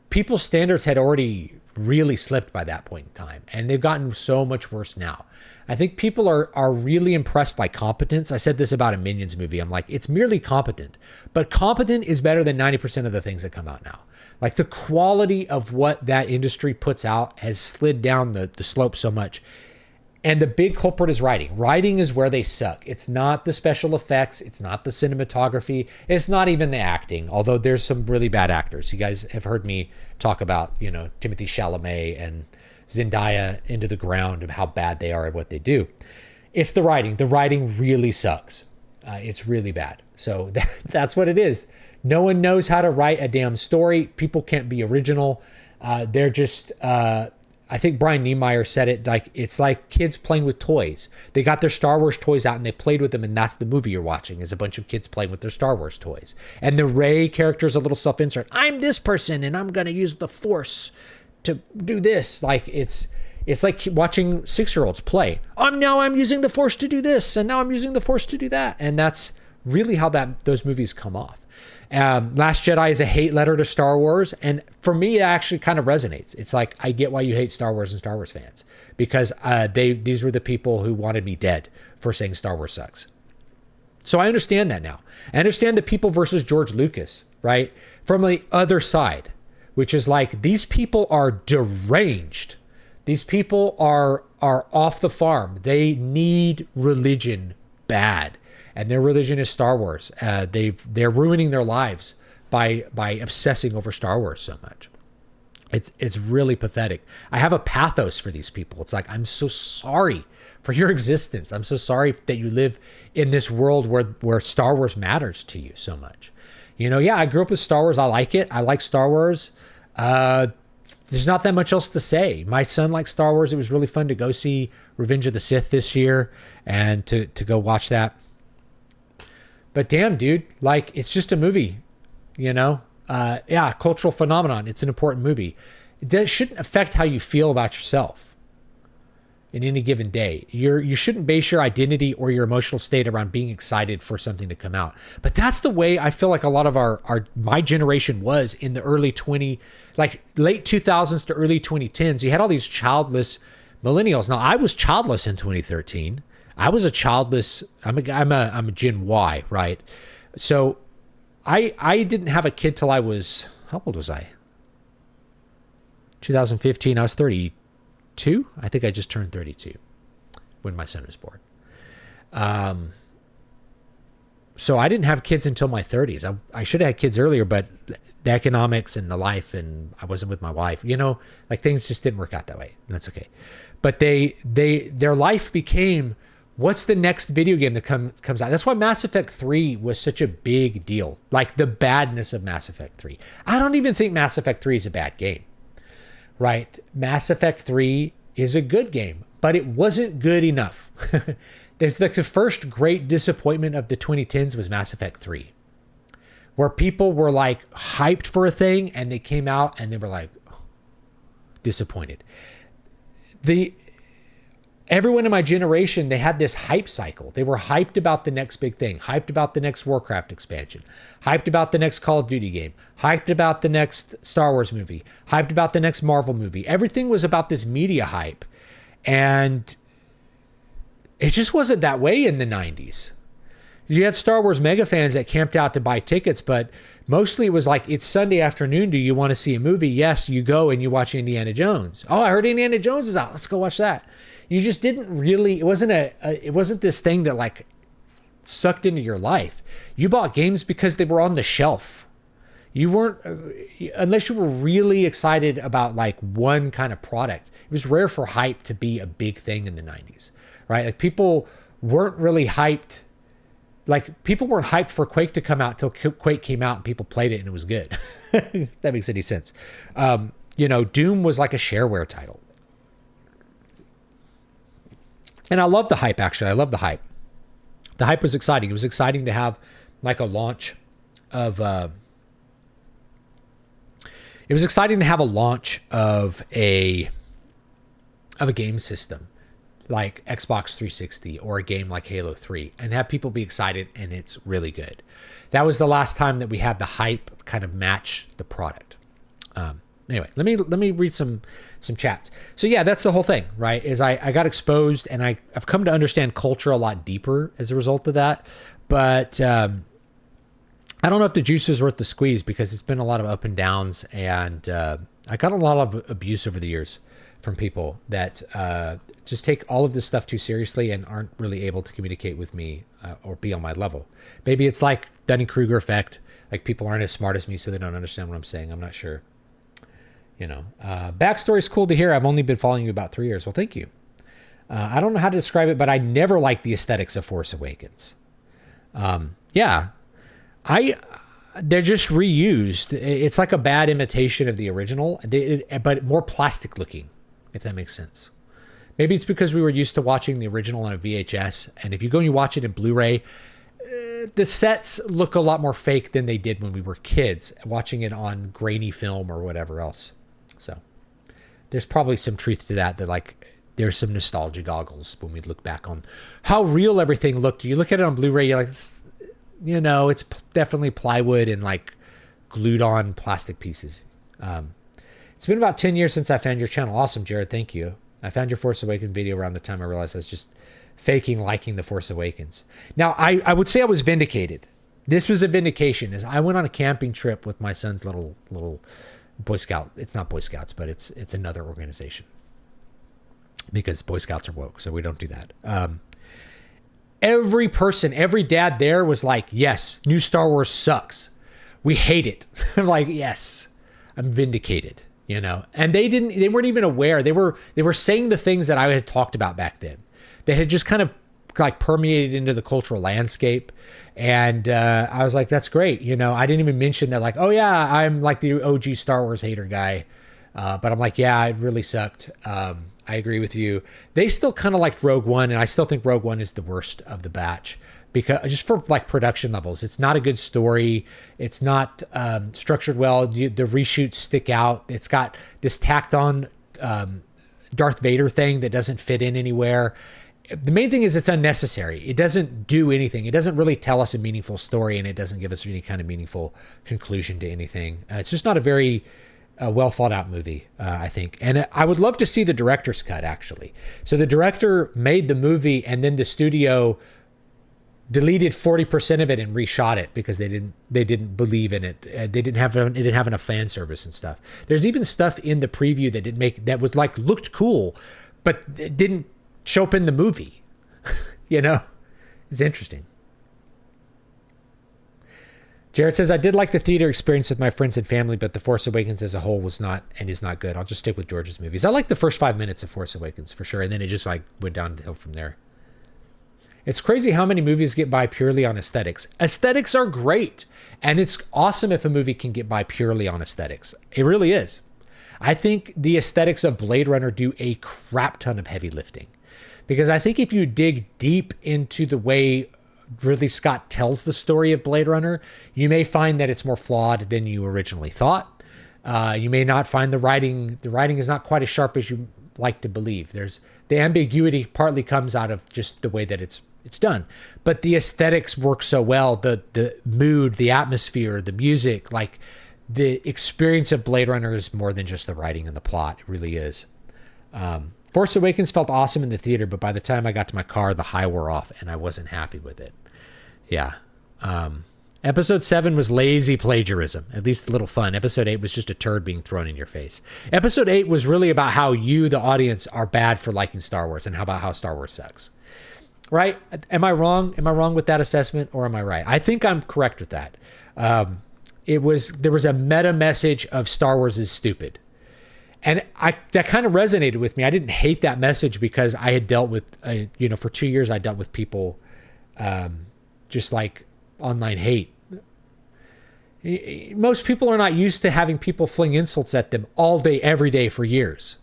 people's standards had already really slipped by that point in time, and they've gotten so much worse now. I think people are really impressed by competence. I said this about a Minions movie. I'm like, it's merely competent, but competent is better than 90% of the things that come out now. Like, the quality of what that industry puts out has slid down the slope so much. And the big culprit is writing. Writing is where they suck. It's not the special effects. It's not the cinematography. It's not even the acting, although there's some really bad actors. You guys have heard me talk about, Timothée Chalamet and Zendaya Into the Ground and how bad they are at what they do. It's the writing. The writing really sucks. It's really bad. So that's what it is. No one knows how to write a damn story. People can't be original. They're just... I think Brian Niemeyer said it like, it's like kids playing with toys. They got their Star Wars toys out and they played with them, and that's the movie you're watching, is a bunch of kids playing with their Star Wars toys. And the Rey character is a little self-insert. I'm this person and I'm going to use the Force to do this. Like, it's like watching 6-year-olds play. I'm using the Force to do this, and now I'm using the Force to do that. And that's really how those movies come off. Last Jedi is a hate letter to Star Wars, and for me, it actually kind of resonates. It's like, I get why you hate Star Wars and Star Wars fans, because these were the people who wanted me dead for saying Star Wars sucks. So I understand that now. I understand the people versus George Lucas, right? From the other side, which is like, these people are deranged. These people are off the farm. They need religion bad. And their religion is Star Wars. They're ruining their lives by obsessing over Star Wars so much. It's really pathetic. I have a pathos for these people. It's like, I'm so sorry for your existence. I'm so sorry that you live in this world where Star Wars matters to you so much. I grew up with Star Wars. I like it. I like Star Wars. There's not that much else to say. My son likes Star Wars. It was really fun to go see Revenge of the Sith this year and to go watch that. But damn, dude, like, it's just a movie, cultural phenomenon. It's an important movie. It shouldn't affect how you feel about yourself in any given day. You shouldn't base your identity or your emotional state around being excited for something to come out. But that's the way I feel like a lot of my generation was in the late 2000s to early 2010s. You had all these childless millennials. Now, I was childless in 2013. I was a childless. I'm a Gen Y, right? So I didn't have a kid till I was, how old was I? 2015. I was 32. I think I just turned 32 when my son was born. So I didn't have kids until my 30s. I should have had kids earlier, but the economics and the life, and I wasn't with my wife. Like, things just didn't work out that way, and that's okay. But their life became, what's the next video game that comes out? That's why Mass Effect 3 was such a big deal. Like, the badness of Mass Effect 3. I don't even think Mass Effect 3 is a bad game, right? Mass Effect 3 is a good game, but it wasn't good enough. There's like the first great disappointment of the 2010s was Mass Effect 3, where people were like hyped for a thing and they came out and they were like disappointed. Everyone in my generation, they had this hype cycle. They were hyped about the next big thing, hyped about the next Warcraft expansion, hyped about the next Call of Duty game, hyped about the next Star Wars movie, hyped about the next Marvel movie. Everything was about this media hype. And it just wasn't that way in the 90s. You had Star Wars mega fans that camped out to buy tickets, but mostly it was like, it's Sunday afternoon. Do you want to see a movie? Yes, you go and you watch Indiana Jones. Oh, I heard Indiana Jones is out. Let's go watch that. You just didn't really, it wasn't this thing that like sucked into your life. You bought games because they were on the shelf. You weren't, unless you were really excited about like one kind of product. It was rare for hype to be a big thing in the 90s, right? Like, people weren't really hyped. Like, people weren't hyped for Quake to come out till Quake came out and people played it and it was good. If that makes any sense. Doom was like a shareware title. And I love the hype, actually. I love the hype. The hype was exciting. It was exciting to have like a launch of it was exciting to have a launch of a game system like Xbox 360 or a game like Halo 3 and have people be excited, and it's really good. That was the last time that we had the hype kind of match the product. Anyway, let me read some chats. So yeah, that's the whole thing, right? Is I got exposed, and I've come to understand culture a lot deeper as a result of that. But I don't know if the juice is worth the squeeze, because it's been a lot of up and downs, and I got a lot of abuse over the years from people that just take all of this stuff too seriously and aren't really able to communicate with me or be on my level. Maybe it's like Dunning-Kruger effect. Like, people aren't as smart as me, so they don't understand what I'm saying. I'm not sure. Backstory is cool to hear. I've only been following you about 3 years. Well, thank you. I don't know how to describe it, but I never liked the aesthetics of Force Awakens. They're just reused. It's like a bad imitation of the original, but more plastic looking, if that makes sense. Maybe it's because we were used to watching the original on a VHS, and if you go and you watch it in Blu-ray, the sets look a lot more fake than they did when we were kids, watching it on grainy film or whatever else. So there's probably some truth to that like there's some nostalgia goggles when we look back on how real everything looked. You look at it on Blu-ray, you're like, it's definitely plywood and like glued on plastic pieces. It's been about 10 years since I found your channel. Awesome, Jared. Thank you. I found your Force Awakens video around the time I realized I was just faking liking the Force Awakens. Now, I would say I was vindicated. This was a vindication, as I went on a camping trip with my son's little Boy Scout. It's not Boy Scouts, but it's another organization, because Boy Scouts are woke, so we don't do that. Every person, every dad there was like, yes, new Star Wars sucks. We hate it. I'm like, yes, I'm vindicated, and they weren't even aware. They were saying the things that I had talked about back then that had just kind of like permeated into the cultural landscape. And I was like, that's great. I didn't even mention that, like, oh yeah, I'm like the OG Star Wars hater guy. But I'm like, yeah, it really sucked. I agree with you. They still kind of liked Rogue One, and I still think Rogue One is the worst of the batch, because just for like production levels, it's not a good story. It's not structured well. The reshoots stick out. It's got this tacked on Darth Vader thing that doesn't fit in anywhere. The main thing is it's unnecessary. It doesn't do anything. It doesn't really tell us a meaningful story, and it doesn't give us any kind of meaningful conclusion to anything. It's just not a very well thought out movie, I think. And I would love to see the director's cut, actually. So the director made the movie, and then the studio deleted 40% of it and reshot it because they didn't believe in it. It didn't have enough fan service and stuff. There's even stuff in the preview that was like looked cool, but it didn't show up in the movie. It's interesting. Jared says, I did like the theater experience with my friends and family, but The Force Awakens as a whole was not and is not good. I'll just stick with George's movies. I like the first 5 minutes of Force Awakens for sure, and then it just like went downhill from there. It's crazy how many movies get by purely on aesthetics. Aesthetics are great, and it's awesome if a movie can get by purely on aesthetics. It really is. I think the aesthetics of Blade Runner do a crap ton of heavy lifting, because I think if you dig deep into the way Ridley Scott tells the story of Blade Runner, you may find that it's more flawed than you originally thought. You may not find the writing is not quite as sharp as you like to believe. There's the ambiguity partly comes out of just the way that it's done, but the aesthetics work so well. The mood, the atmosphere, the music, like the experience of Blade Runner is more than just the writing and the plot. It really is. Force Awakens felt awesome in the theater, but by the time I got to my car, the high wore off and I wasn't happy with it. Yeah. Episode 7 was lazy plagiarism, at least a little fun. Episode 8 was just a turd being thrown in your face. Episode 8 was really about how you, the audience, are bad for liking Star Wars, and how Star Wars sucks. Right? Am I wrong? Am I wrong with that assessment, or am I right? I think I'm correct with that. There was a meta message of Star Wars is stupid. And that kind of resonated with me. I didn't hate that message because I had dealt with, for 2 years, I dealt with people just like online hate. Most people are not used to having people fling insults at them all day, every day for years.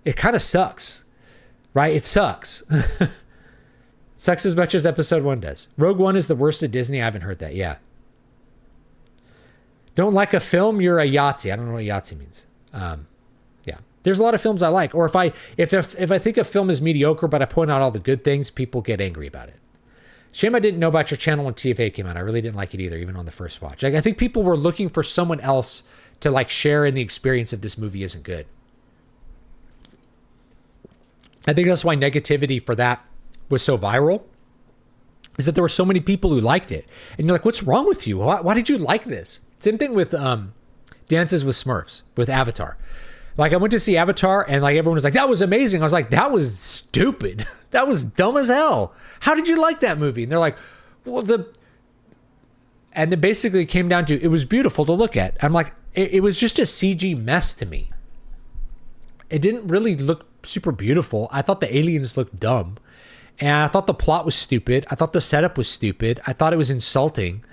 It kind of sucks, right? It sucks. Sucks as much as episode 1 does. Rogue One is the worst at Disney. I haven't heard that. Yeah. Don't like a film, you're a Yahtzee. I don't know what Yahtzee means. Yeah. There's a lot of films I like. Or if I think a film is mediocre, but I point out all the good things, people get angry about it. Shame I didn't know about your channel when TFA came out. I really didn't like it either, even on the first watch. Like, I think people were looking for someone else to like share in the experience of this movie isn't good. I think that's why negativity for that was so viral, is that there were so many people who liked it. And you're like, what's wrong with you? Why did you like this? Same thing with Dances with Smurfs, with Avatar. Like, I went to see Avatar and like everyone was like, that was amazing. I was like, that was stupid. That was dumb as hell. How did you like that movie? And they're like, well, and it basically came down to, it was beautiful to look at. I'm like, it was just a CG mess to me. It didn't really look super beautiful. I thought the aliens looked dumb. And I thought the plot was stupid. I thought the setup was stupid. I thought it was insulting,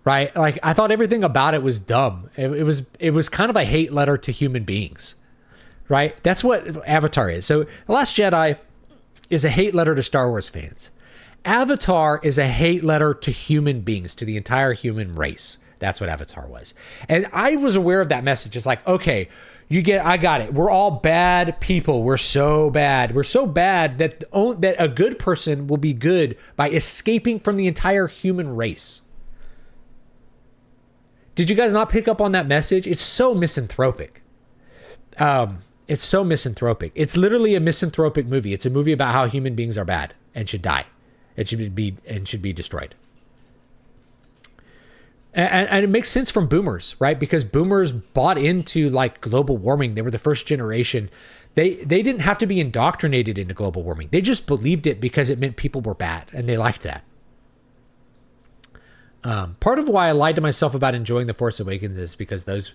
right? Like, I thought everything about it was dumb. It was kind of a hate letter to human beings, right? That's what Avatar is. So The Last Jedi is a hate letter to Star Wars fans. Avatar is a hate letter to human beings, to the entire human race. That's what Avatar was. And I was aware of that message. It's like, okay, I got it. We're all bad people. We're so bad. We're so bad that a good person will be good by escaping from the entire human race. Did you guys not pick up on that message? It's so misanthropic. It's so misanthropic. It's literally a misanthropic movie. It's a movie about how human beings are bad and should die. It should be destroyed. And it makes sense from boomers, right? Because boomers bought into like global warming. They were the first generation. They didn't have to be indoctrinated into global warming. They just believed it because it meant people were bad, and they liked that. Part of why I lied to myself about enjoying The Force Awakens is because those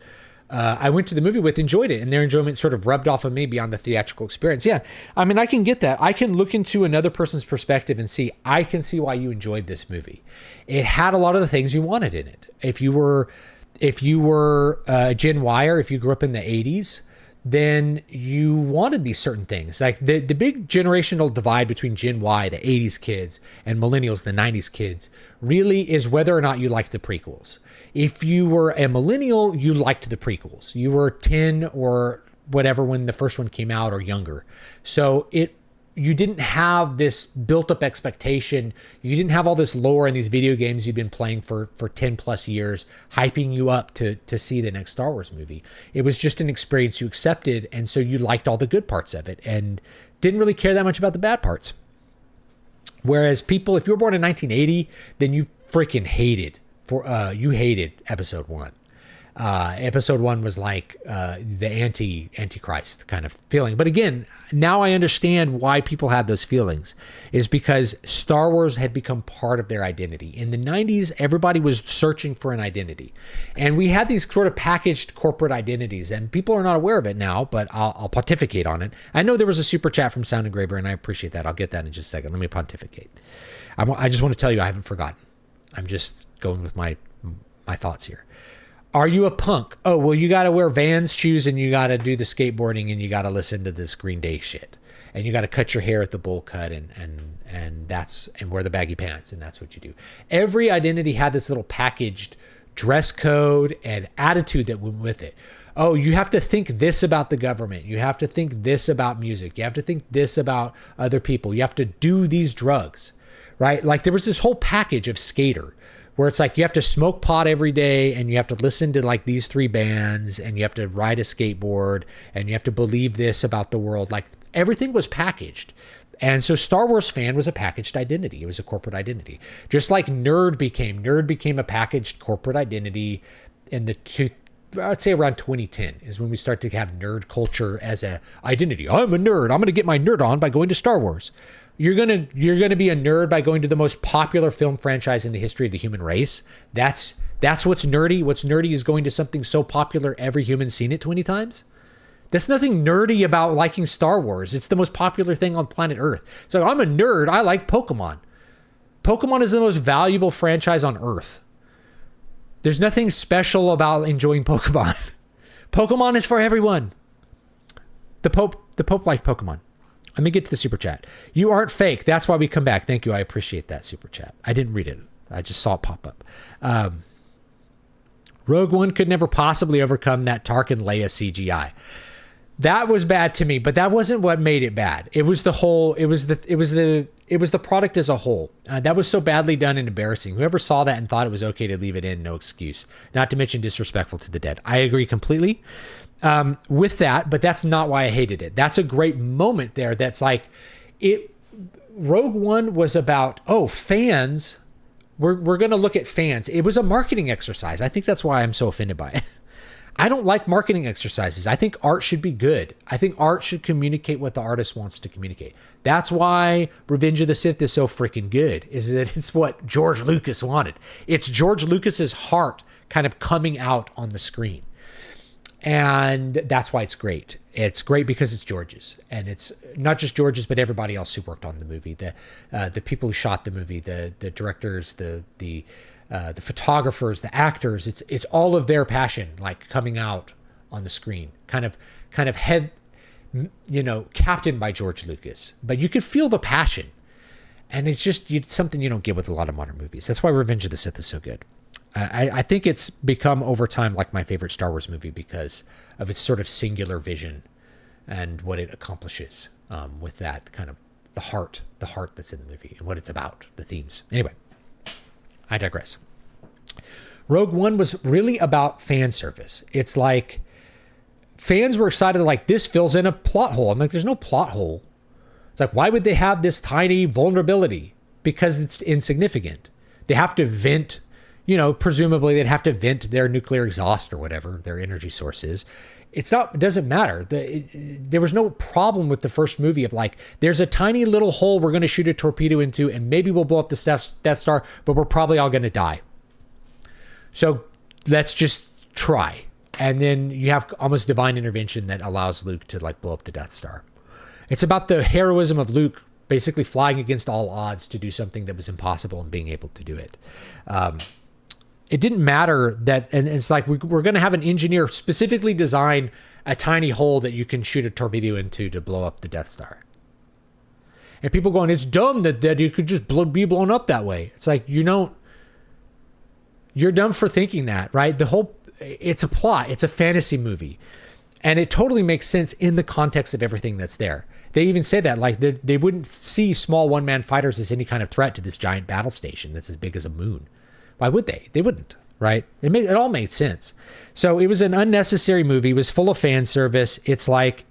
I went to the movie with enjoyed it, and their enjoyment sort of rubbed off of me beyond the theatrical experience. Yeah, I mean, I can get that. I can look into another person's perspective and I can see why you enjoyed this movie. It had a lot of the things you wanted in it. If you were Gen Y, or if you grew up in the 80s, then you wanted these certain things. Like the big generational divide between Gen Y, the 80s kids, and millennials, the 90s kids, really is whether or not you liked the prequels. If you were a millennial, you liked the prequels. You were 10 or whatever when the first one came out, or younger. So you didn't have this built up expectation. You didn't have all this lore in these video games you've been playing for 10 plus years, hyping you up to see the next Star Wars movie. It was just an experience you accepted. And so you liked all the good parts of it and didn't really care that much about the bad parts. Whereas people, if you were born in 1980, then you freaking hated you hated episode 1. Episode 1 was like the antichrist kind of feeling. But again, now I understand why people had those feelings, is because Star Wars had become part of their identity. In the 90s, everybody was searching for an identity. And we had these sort of packaged corporate identities, and people are not aware of it now, but I'll pontificate on it. I know there was a super chat from Sound Engraver, and I appreciate that. I'll get that in just a second. Let me pontificate. I just want to tell you I haven't forgotten. I'm just going with my thoughts here. Are you a punk? Oh, well, you got to wear Vans shoes, and you got to do the skateboarding, and you got to listen to this Green Day shit, and you got to cut your hair at the bowl cut, and wear the baggy pants, and that's what you do. Every identity had this little packaged dress code and attitude that went with it. Oh, you have to think this about the government. You have to think this about music. You have to think this about other people. You have to do these drugs, right? Like there was this whole package of skater, where it's like you have to smoke pot every day, and you have to listen to like these 3 bands, and you have to ride a skateboard, and you have to believe this about the world. Like everything was packaged. And so Star Wars fan was a packaged identity. It was a corporate identity. Just like nerd became a packaged corporate identity in I'd say around 2010 is when we start to have nerd culture as a identity. I'm a nerd. I'm going to get my nerd on by going to Star Wars. You're gonna be a nerd by going to the most popular film franchise in the history of the human race. That's what's nerdy. What's nerdy is going to something so popular every human's seen it 20 times. There's nothing nerdy about liking Star Wars. It's the most popular thing on planet Earth. So I'm a nerd. I like Pokemon. Pokemon is the most valuable franchise on Earth. There's nothing special about enjoying Pokemon. Pokemon is for everyone. The Pope liked Pokemon. Let me get to the super chat. You aren't fake. That's why we come back. Thank you. I appreciate that super chat. I didn't read it. I just saw it pop up. Rogue One could never possibly overcome that Tarkin Leia CGI. That was bad to me, but that wasn't what made it bad. It was the whole. It was the product as a whole. That was so badly done and embarrassing. Whoever saw that and thought it was okay to leave it in, no excuse. Not to mention disrespectful to the dead. I agree completely with that, but that's not why I hated it. That's a great moment there. That's like it. Rogue One was about fans. We're going to look at fans. It was a marketing exercise. I think that's why I'm so offended by it. I don't like marketing exercises. I think art should be good. I think art should communicate what the artist wants to communicate. That's why Revenge of the Sith is so freaking good, is that it's what George Lucas wanted. It's George Lucas's heart kind of coming out on the screen. And that's why it's great. It's great because it's George's, and it's not just George's, but everybody else who worked on the movie, the people who shot the movie, the directors, the photographers, the actors. It's all of their passion, like coming out on the screen, kind of head, captained by George Lucas, but you could feel the passion, and it's just something you don't get with a lot of modern movies. That's why Revenge of the Sith is so good. I think it's become over time like my favorite Star Wars movie because of its sort of singular vision and what it accomplishes with that kind of the heart that's in the movie and what it's about, the themes. Anyway, I digress. Rogue One was really about fan service. It's like fans were excited, like, this fills in a plot hole. I'm like, there's no plot hole. It's like, why would they have this tiny vulnerability? Because it's insignificant. They have to vent, presumably they'd have to vent their nuclear exhaust or whatever their energy source is. It doesn't matter. There was no problem with the first movie of like, there's a tiny little hole we're going to shoot a torpedo into and maybe we'll blow up the Death Star, but we're probably all going to die. So let's just try. And then you have almost divine intervention that allows Luke to like blow up the Death Star. It's about the heroism of Luke basically flying against all odds to do something that was impossible and being able to do it. It didn't matter that, and it's like we're going to have an engineer specifically design a tiny hole that you can shoot a torpedo into to blow up the Death Star. And people going, it's dumb that you could just be blown up that way. It's like, you're dumb for thinking that, right? It's a plot. It's a fantasy movie. And it totally makes sense in the context of everything that's there. They even say that, like, they wouldn't see small one-man fighters as any kind of threat to this giant battle station that's as big as a moon. Why would they? They wouldn't, right? It all made sense. So it was an unnecessary movie. It was full of fan service. It's like,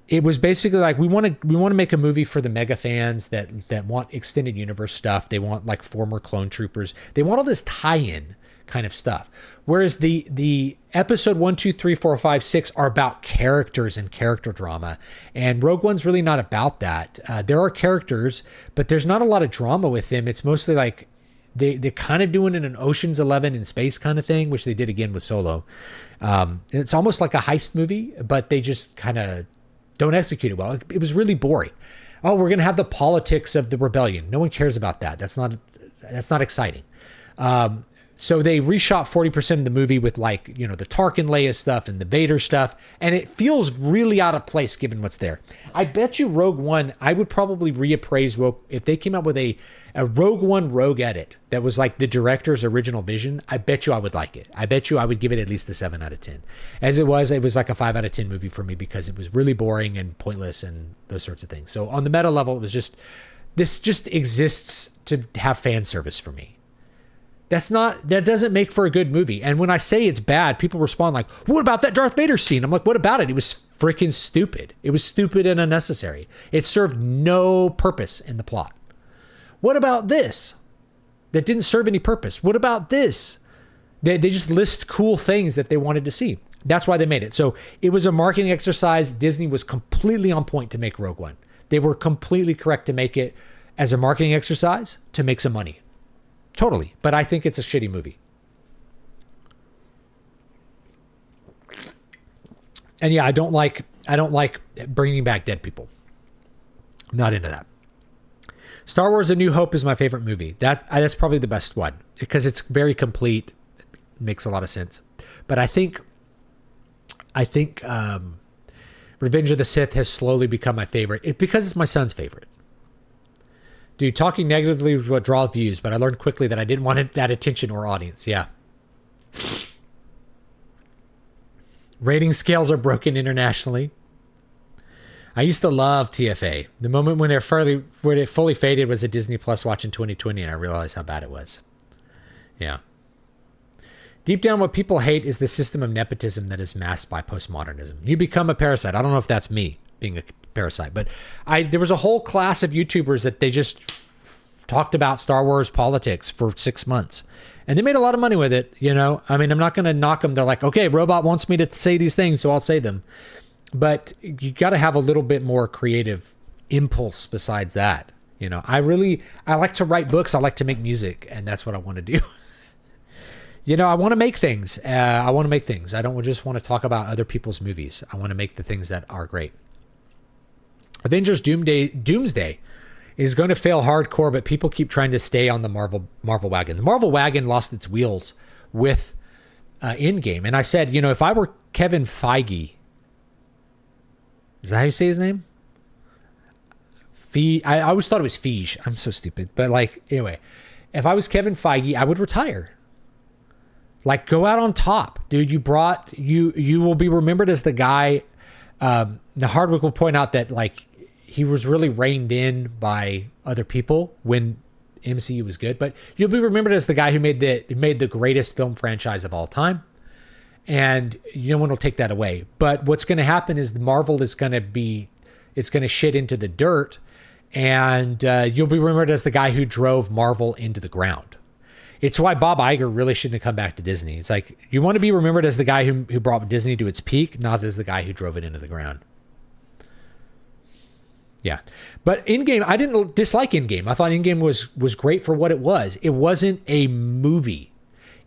it was basically like, we want to make a movie for the mega fans that want extended universe stuff. They want like former clone troopers. They want all this tie-in kind of stuff. Whereas the episode 1, 2, 3, 4, 5, 6 are about characters and character drama. And Rogue One's really not about that. There are characters, but there's not a lot of drama with them. It's mostly like, they're kind of doing an Ocean's 11 in space kind of thing, which they did again with Solo. It's almost like a heist movie, but they just kind of don't execute it well. It was really boring. Oh, we're going to have the politics of the rebellion. No one cares about that. That's not exciting. So they reshot 40% of the movie with like, the Tarkin Leia stuff and the Vader stuff. And it feels really out of place given what's there. I bet you Rogue One, I would probably reappraise if they came up with a Rogue One Rogue edit that was like the director's original vision. I bet you I would like it. I bet you I would give it at least a 7 out of 10. As it was like a 5 out of 10 movie for me because it was really boring and pointless and those sorts of things. So on the meta level, this just exists to have fan service for me. That doesn't make for a good movie. And when I say it's bad, people respond like, what about that Darth Vader scene? I'm like, what about it? It was freaking stupid. It was stupid and unnecessary. It served no purpose in the plot. What about this? That didn't serve any purpose. What about this? They just list cool things that they wanted to see. That's why they made it. So it was a marketing exercise. Disney was completely on point to make Rogue One. They were completely correct to make it as a marketing exercise to make some money. Totally. But I think it's a shitty movie. And yeah, I don't like bringing back dead people. I'm not into that. Star Wars: A New Hope is my favorite movie. That's probably the best one because it's very complete. Makes a lot of sense. But I think Return Revenge of the Sith has slowly become my favorite. Because it's my son's favorite. Dude, talking negatively was what draws views, but I learned quickly that I didn't want that attention or audience. Yeah. Rating scales are broken internationally. I used to love TFA. The moment when it fully faded was a Disney Plus watch in 2020, and I realized how bad it was. Yeah. Deep down, what people hate is the system of nepotism that is masked by postmodernism. You become a parasite. I don't know if that's me being a parasite, but there was a whole class of YouTubers that they just talked about Star Wars politics for 6 months. And they made a lot of money with it, you know. I mean, I'm not going to knock them. They're like, okay, Robot wants me to say these things, so I'll say them. But you got to have a little bit more creative impulse besides that. You know, I like to write books. I like to make music, and that's what I want to do. You know, I want to make things. I don't just want to talk about other people's movies. I want to make the things that are great. Avengers Doomsday is going to fail hardcore, but people keep trying to stay on the Marvel wagon. The Marvel wagon lost its wheels with Endgame. And I said, you know, if I were Kevin Feige, is that how you say his name? I always thought it was Feige. I'm so stupid. But like, anyway, if I was Kevin Feige, I would retire. Like, go out on top, dude. You will be remembered as the guy. The Hardwick will point out that like he was really reined in by other people when MCU was good, but you'll be remembered as the guy who made the greatest film franchise of all time. And no one will take that away. But what's going to happen is Marvel is going to shit into the dirt, and you'll be remembered as the guy who drove Marvel into the ground. It's why Bob Iger really shouldn't have come back to Disney. It's like, you want to be remembered as the guy who brought Disney to its peak, not as the guy who drove it into the ground. Yeah. But Endgame, I didn't dislike Endgame. I thought Endgame was great for what it was. It wasn't a movie.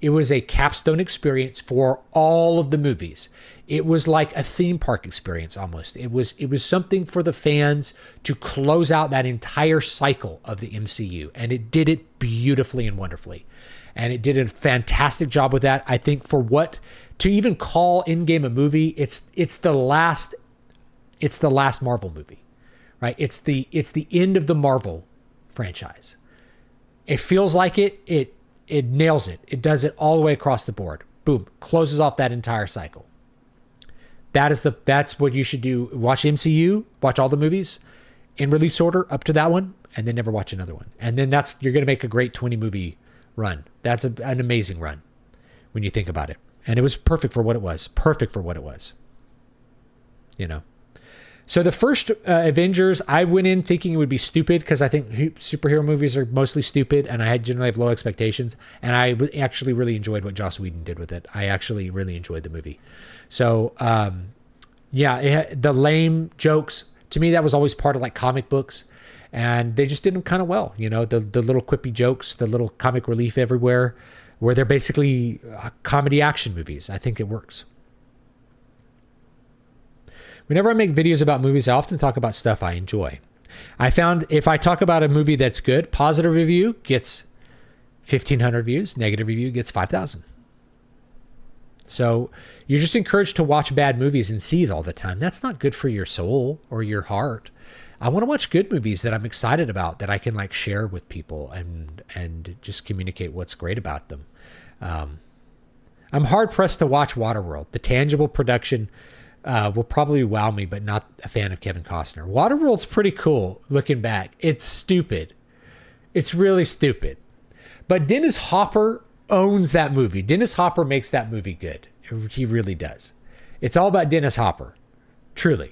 It was a capstone experience for all of the movies. It was like a theme park experience almost. It was something for the fans to close out that entire cycle of the MCU. And it did it beautifully and wonderfully. And it did a fantastic job with that. I think to even call Endgame a movie, it's the last Marvel movie, right? It's the end of the Marvel franchise. It feels like it nails it. It does it all the way across the board. Boom, closes off that entire cycle. That's what you should do. Watch MCU, watch all the movies in release order up to that one, and then never watch another one. And then you're going to make a great 20 movie run. That's an amazing run when you think about it. And it was perfect for what it was. You know. So the first Avengers, I went in thinking it would be stupid because I think superhero movies are mostly stupid, and I generally have low expectations. And I actually really enjoyed what Joss Whedon did with it. I actually really enjoyed the movie. So, the lame jokes, to me, that was always part of like comic books. And they just did them kind of well. You know, the little quippy jokes, the little comic relief everywhere, where they're basically comedy action movies. I think it works. Whenever I make videos about movies, I often talk about stuff I enjoy. I found if I talk about a movie that's good, positive review gets 1,500 views, negative review gets 5,000. So you're just encouraged to watch bad movies and seethe all the time. That's not good for your soul or your heart. I want to watch good movies that I'm excited about, that I can like share with people and just communicate what's great about them. I'm hard pressed to watch Waterworld. The tangible production will probably wow me, but not a fan of Kevin Costner. Waterworld's pretty cool looking back. It's stupid. It's really stupid. But Dennis Hopper owns that movie. Dennis Hopper makes that movie good. He really does. It's all about Dennis Hopper. Truly.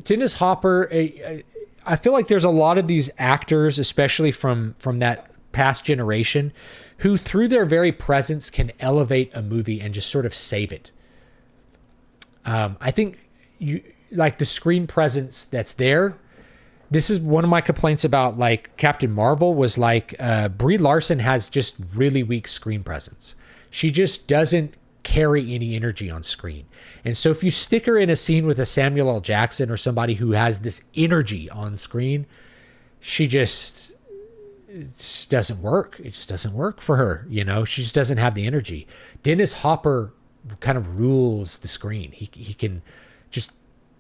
Dennis Hopper, I feel like there's a lot of these actors, especially from that past generation, who through their very presence can elevate a movie and just sort of save it. I think you like the screen presence that's there. This is one of my complaints about like Captain Marvel was like Brie Larson has just really weak screen presence. She just doesn't carry any energy on screen. And so if you stick her in a scene with a Samuel L. Jackson or somebody who has this energy on screen, it just doesn't work. It just doesn't work for her. You know, she just doesn't have the energy. Dennis Hopper kind of rules the screen. He can just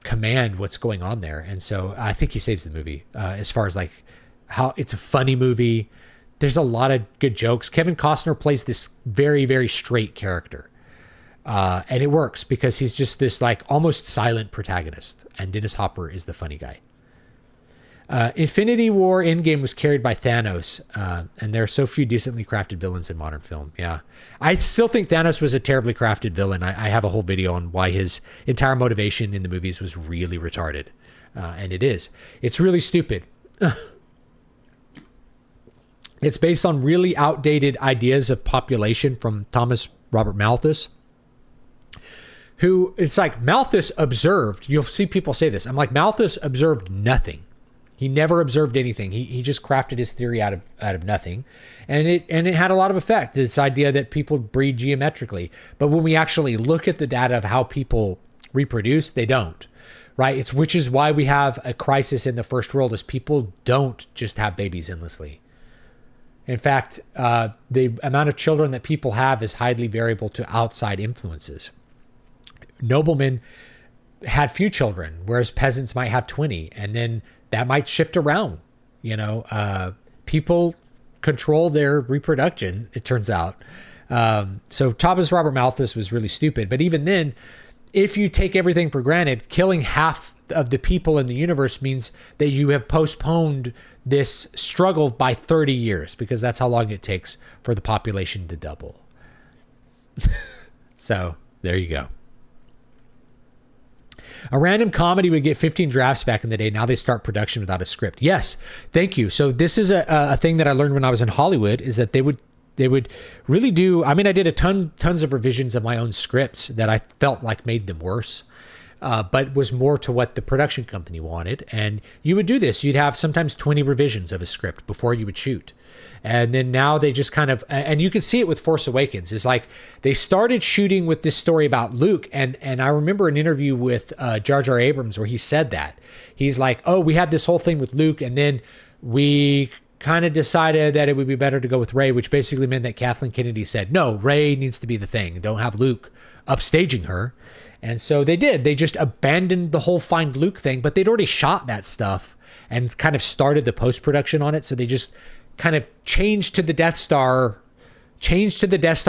command what's going on there. And so I think he saves the movie as far as like how it's a funny movie. There's a lot of good jokes. Kevin Costner plays this very, very straight character. And it works because he's just this like almost silent protagonist. And Dennis Hopper is the funny guy. Infinity War Endgame was carried by Thanos. And there are so few decently crafted villains in modern film. Yeah. I still think Thanos was a terribly crafted villain. I have a whole video on why his entire motivation in the movies was really retarded. And it is. It's really stupid. It's based on really outdated ideas of population from Thomas Robert Malthus, who it's like Malthus observed. You'll see people say this. I'm like, Malthus observed nothing. He never observed anything. He just crafted his theory out of nothing. And it had a lot of effect. This idea that people breed geometrically. But when we actually look at the data of how people reproduce, they don't. Right? Which is why we have a crisis in the first world, is people don't just have babies endlessly. In fact, the amount of children that people have is highly variable to outside influences. Noblemen had few children, whereas peasants might have 20, and then that might shift around. People control their reproduction, it turns out. So Thomas Robert Malthus was really stupid. But even then, if you take everything for granted, killing half of the people in the universe means that you have postponed this struggle by 30 years, because that's how long it takes for the population to double. So there you go. A random comedy would get 15 drafts back in the day. Now they start production without a script. Yes, thank you. So this is a thing that I learned when I was in Hollywood, is that they would really do. I mean, I did tons of revisions of my own scripts that I felt like made them worse, but was more to what the production company wanted. And you would do this. You'd have sometimes 20 revisions of a script before you would shoot. And then now they just kind of, and you can see it with Force Awakens. It's like they started shooting with this story about Luke. And I remember an interview with Jar Jar Abrams where he said that. He's like, oh, we had this whole thing with Luke, and then we kind of decided that it would be better to go with Rey, which basically meant that Kathleen Kennedy said, no, Rey needs to be the thing. Don't have Luke upstaging her. And so they did. They just abandoned the whole Find Luke thing, but they'd already shot that stuff and kind of started the post-production on it. So they just kind of changed to the Death Star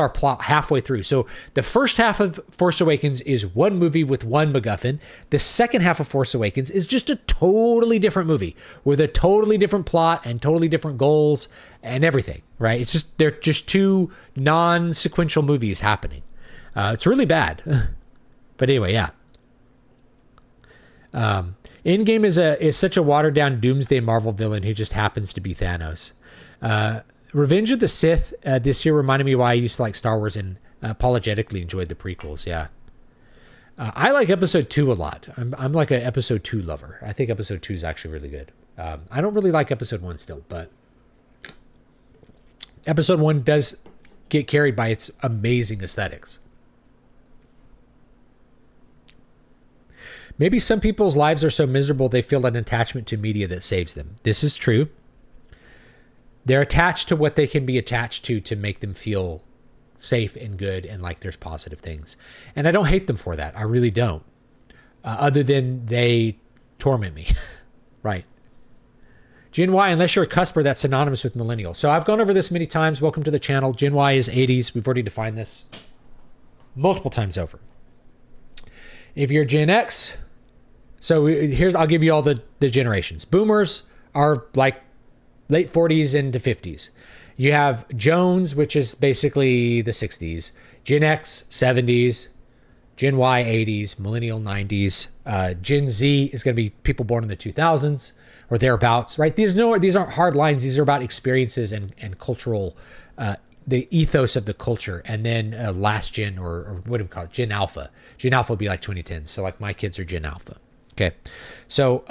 plot halfway through. So the first half of Force Awakens is one movie with one MacGuffin. The second half of Force Awakens is just a totally different movie with a totally different plot and totally different goals and everything, right? It's just, they're just two non-sequential movies happening. It's really bad. But anyway, yeah. Endgame is such a watered down doomsday Marvel villain who just happens to be Thanos. Revenge of the Sith this year reminded me why I used to like Star Wars and apologetically enjoyed the prequels. Yeah. I like episode 2 a lot. I'm like an episode 2 lover. I think episode 2 is actually really good. I don't really like episode 1 still, but episode 1 does get carried by its amazing aesthetics. Maybe some people's lives are so miserable they feel an attachment to media that saves them. This is true. They're attached to what they can be attached to make them feel safe and good and like there's positive things. And I don't hate them for that. I really don't. Other than they torment me. Right. Gen Y, unless you're a cusper, that's synonymous with millennial. So I've gone over this many times. Welcome to the channel. Gen Y is 80s. We've already defined this multiple times over. If you're Gen X, so I'll give you all the generations. Boomers are like late 40s into 50s. You have Jones, which is basically the 60s. Gen X, 70s. Gen Y, 80s. Millennial, 90s. Gen Z is going to be people born in the 2000s or thereabouts, right? These aren't hard lines. These are about experiences and cultural, the ethos of the culture. And then last gen, or what do we call it? Gen Alpha. Gen Alpha would be like 2010. So like my kids are Gen Alpha. Okay. So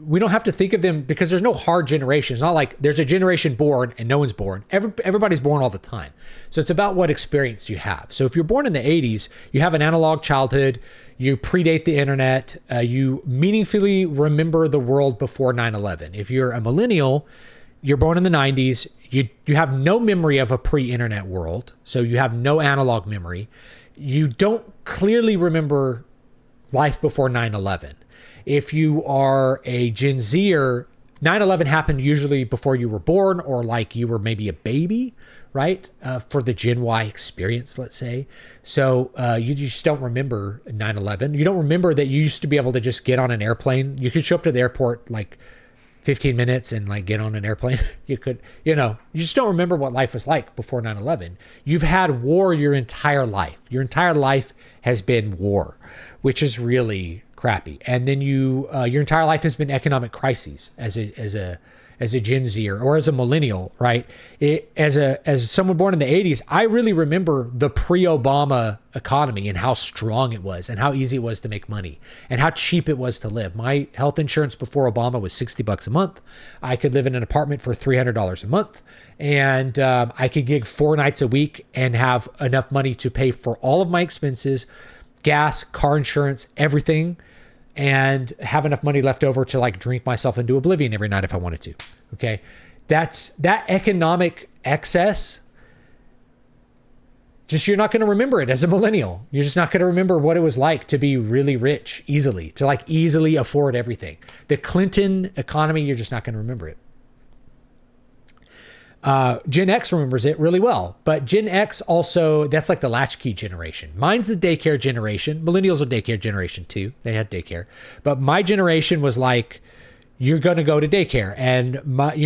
we don't have to think of them because there's no hard generation. It's not like there's a generation born and no one's born. Everybody's born all the time. So it's about what experience you have. So if you're born in the 80s, you have an analog childhood, you predate the internet, you meaningfully remember the world before 9/11. If you're a millennial, you're born in the 90s, you have no memory of a pre-internet world. So you have no analog memory. You don't clearly remember life before 9/11. If you are a Gen Zer, 9/11 happened usually before you were born, or like you were maybe a baby, right? For the Gen Y experience, let's say. So you just don't remember 9/11. You don't remember that you used to be able to just get on an airplane. You could show up to the airport like 15 minutes and like get on an airplane. You could, you just don't remember what life was like before 9/11. You've had war your entire life. Your entire life has been war, which is really crappy. And then your entire life has been economic crises as a Gen Zer or as a millennial, right? As someone born in the 80s, I really remember the pre-Obama economy and how strong it was and how easy it was to make money and how cheap it was to live. My health insurance before Obama was $60 a month. I could live in an apartment for $300 a month, and I could gig 4 nights a week and have enough money to pay for all of my expenses, gas, car insurance, everything, and have enough money left over to like drink myself into oblivion every night if I wanted to. Okay. That economic excess, just, you're not going to remember it as a millennial. You're just not going to remember what it was like to be really rich easily, to like easily afford everything. The Clinton economy, you're just not going to remember it. Gen X remembers it really well, but Gen X also, that's like the latchkey generation. Mine's the daycare generation. Millennials are daycare generation too. They had daycare, but my generation was like, you're going to go to daycare. And my,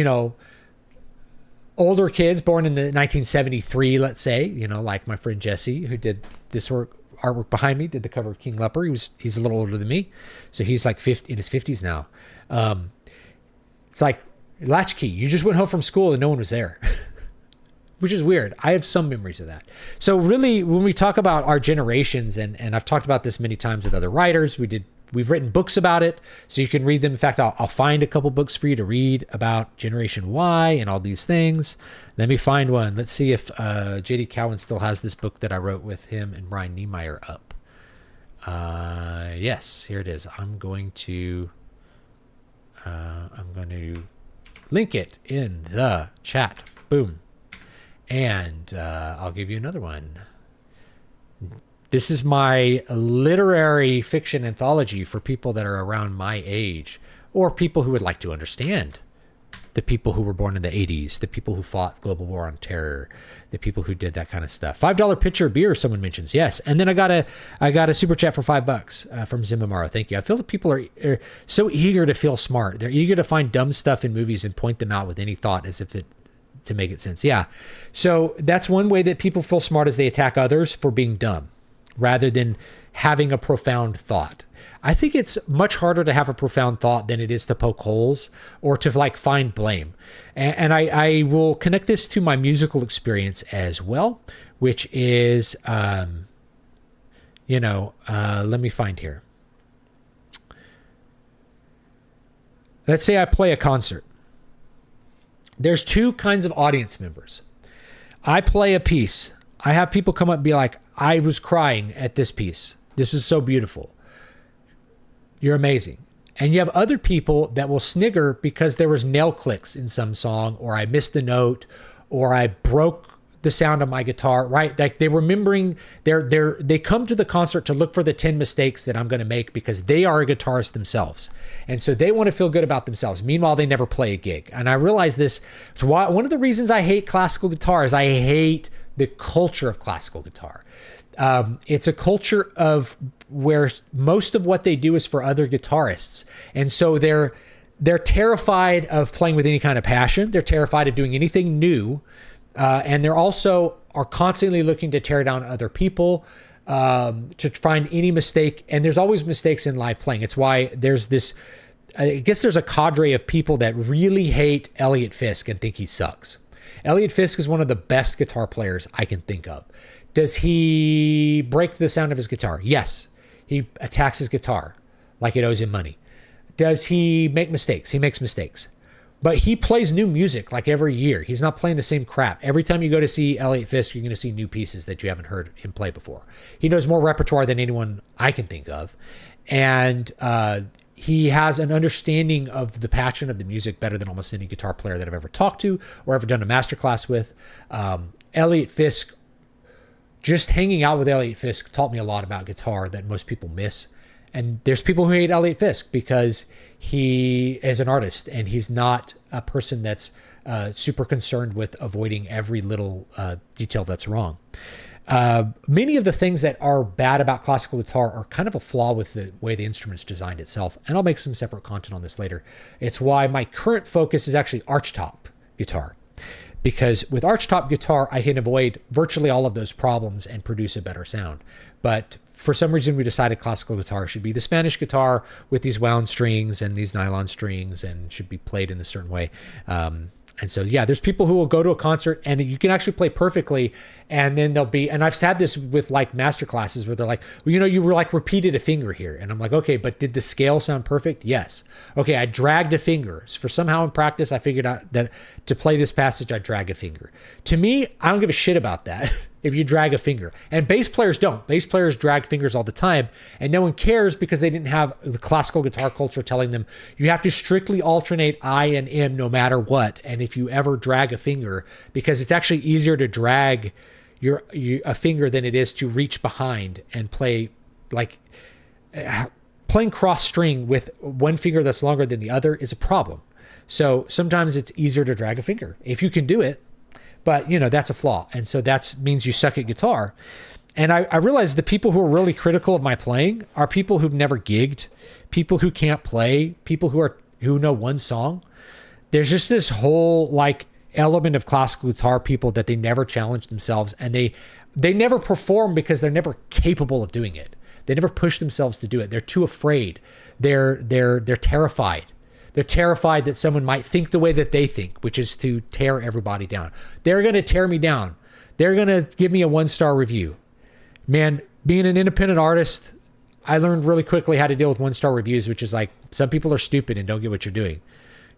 older kids born in the 1973, let's say, like my friend Jesse, who did this artwork behind me, did the cover of King Leper. He's a little older than me. So he's like in his 50s now. It's like, latchkey. You just went home from school and no one was there, which is weird. I have some memories of that. So really, when we talk about our generations, and I've talked about this many times with other writers, we've written books about it, so you can read them. In fact, I'll find a couple books for you to read about Generation Y and all these things. Let me find one. Let's see if J.D. Cowan still has this book that I wrote with him and Brian Niemeyer up. Yes, here it is. I'm going to link it in the chat. Boom. And I'll give you another one. This is my literary fiction anthology for people that are around my age, or people who would like to understand the people who were born in the 80s, the people who fought global war on terror, the people who did that kind of stuff. $5 pitcher of beer, someone mentions. Yes. And then I got a super chat for $5 from Zimamaro. Thank you. I feel that people are so eager to feel smart. They're eager to find dumb stuff in movies and point them out with any thought as if to make it sense. Yeah. So that's one way that people feel smart, is they attack others for being dumb rather than having a profound thought. I think it's much harder to have a profound thought than it is to poke holes or to like find blame. And I will connect this to my musical experience as well, which is, let me find here. Let's say I play a concert. There's 2 kinds of audience members. I play a piece. I have people come up and be like, I was crying at this piece. This was so beautiful. You're amazing. And you have other people that will snigger because there was nail clicks in some song, or I missed a note, or I broke the sound of my guitar, right? Like they're remembering, they come to the concert to look for the 10 mistakes that I'm going to make because they are a guitarist themselves. And so they want to feel good about themselves. Meanwhile, they never play a gig. And I realize this. So one of the reasons I hate classical guitar is I hate the culture of classical guitar. It's a culture of where most of what they do is for other guitarists. And so they're terrified of playing with any kind of passion. They're terrified of doing anything new. And they're also are constantly looking to tear down other people, to find any mistake. And there's always mistakes in live playing. It's why there's this, I guess there's a cadre of people that really hate Elliot Fisk and think he sucks. Elliot Fisk is one of the best guitar players I can think of. Does he break the sound of his guitar? Yes. He attacks his guitar like it owes him money. Does he make mistakes? He makes mistakes. But he plays new music like every year. He's not playing the same crap. Every time you go to see Elliot Fisk, you're going to see new pieces that you haven't heard him play before. He knows more repertoire than anyone I can think of. And he has an understanding of the passion of the music better than almost any guitar player that I've ever talked to or ever done a masterclass with. Elliot Fisk, just hanging out with Elliot Fisk taught me a lot about guitar that most people miss. And there's people who hate Elliot Fisk because he is an artist and he's not a person that's super concerned with avoiding every little detail that's wrong. Many of the things that are bad about classical guitar are kind of a flaw with the way the instrument's designed itself. And I'll make some separate content on this later. It's why my current focus is actually archtop guitar. Because with archtop guitar, I can avoid virtually all of those problems and produce a better sound. But for some reason, we decided classical guitar should be the Spanish guitar with these wound strings and these nylon strings and should be played in a certain way. And so, yeah, there's people who will go to a concert and you can actually play perfectly. And then they'll be, and I've had this with like master classes where they're like, well, you know, you were like repeated a finger here. And I'm like, okay, but did the scale sound perfect? Yes. Okay, I dragged a finger. For somehow in practice, I figured out that to play this passage, I drag a finger. To me, I don't give a shit about that. If you drag a finger. And bass players don't. Bass players drag fingers all the time, and no one cares because they didn't have the classical guitar culture telling them you have to strictly alternate I and M no matter what. And if you ever drag a finger, because it's actually easier to drag a finger than it is to reach behind and play like playing cross string with one finger that's longer than the other is a problem. So sometimes it's easier to drag a finger if you can do it. But, you know, that's a flaw. And so that means you suck at guitar. And I realized the people who are really critical of my playing are people who've never gigged, people who can't play, people who know one song. There's just this whole like element of classical guitar people that they never challenge themselves, and they never perform because they're never capable of doing it. They never push themselves to do it. They're too afraid. They're terrified. They're terrified that someone might think the way that they think, which is to tear everybody down. They're going to tear me down. They're going to give me a 1-star review. Man, being an independent artist, I learned really quickly how to deal with 1-star reviews, which is like, some people are stupid and don't get what you're doing.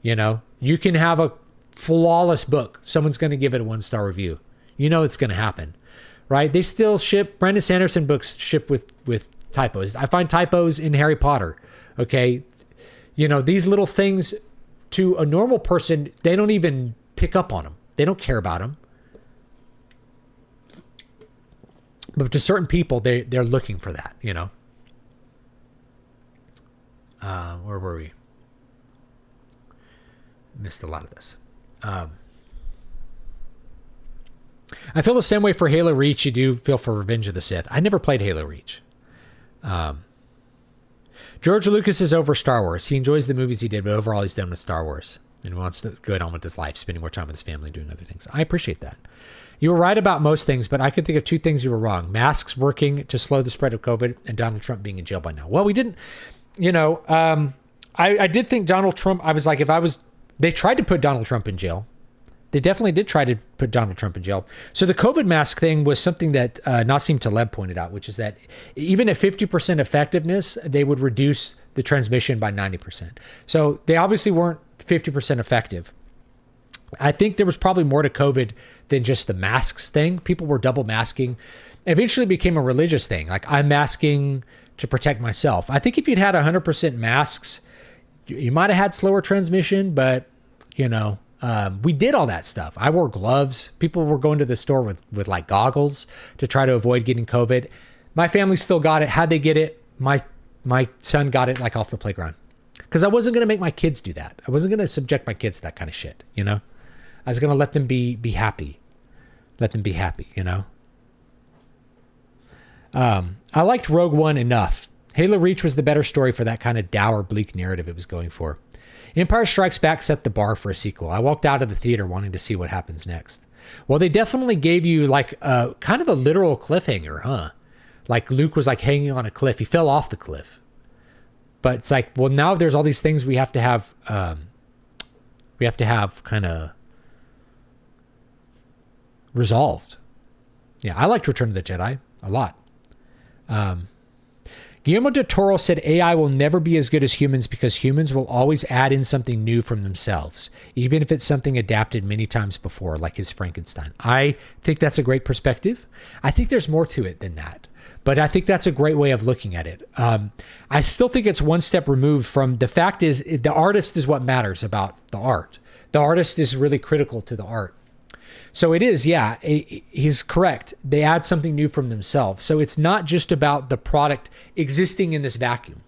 You know, you can have a flawless book. Someone's going to give it a 1-star review. You know, it's going to happen, right? They still ship, Brandon Sanderson books ship with typos. I find typos in Harry Potter. Okay. You know, these little things to a normal person, they don't even pick up on them. They don't care about them. But to certain people, they're looking for that, you know. Where were we? Missed a lot of this. I feel the same way for Halo Reach you do feel for Revenge of the Sith. I never played Halo Reach. George Lucas is over Star Wars. He enjoys the movies he did, but overall he's done with Star Wars and wants to go on with his life, spending more time with his family, doing other things. I appreciate that. You were right about most things, but I could think of 2 things you were wrong. Masks working to slow the spread of COVID and Donald Trump being in jail by now. Well, we didn't, you know, I did think Donald Trump, I was like, they tried to put Donald Trump in jail. They definitely did try to put Donald Trump in jail. So the COVID mask thing was something that Nassim Taleb pointed out, which is that even at 50% effectiveness, they would reduce the transmission by 90%. So they obviously weren't 50% effective. I think there was probably more to COVID than just the masks thing. People were double masking. Eventually it became a religious thing. Like, I'm masking to protect myself. I think if you'd had 100% masks, you might have had slower transmission, but, you know, we did all that stuff. I wore gloves. People were going to the store with like goggles to try to avoid getting COVID. My family still got it. How'd they get it? My son got it like off the playground. Because I wasn't going to make my kids do that. I wasn't going to subject my kids to that kind of shit, you know? I was going to let them be happy. Let them be happy, you know? I liked Rogue One enough. Halo Reach was the better story for that kind of dour, bleak narrative it was going for. Empire Strikes Back set the bar for a sequel. I walked out of the theater wanting to see what happens next. Well, they definitely gave you like a kind of a literal cliffhanger, huh? Like Luke was like hanging on a cliff. He fell off the cliff. But it's like, well, now there's all these things we have to have kind of resolved. Yeah, I liked Return of the Jedi a lot. Guillermo del Toro said AI will never be as good as humans because humans will always add in something new from themselves, even if it's something adapted many times before, like his Frankenstein. I think that's a great perspective. I think there's more to it than that, but I think that's a great way of looking at it. I still think it's one step removed from the fact is the artist is what matters about the art. The artist is really critical to the art. So it is, yeah, he's correct. They add something new from themselves. So it's not just about the product existing in this vacuum.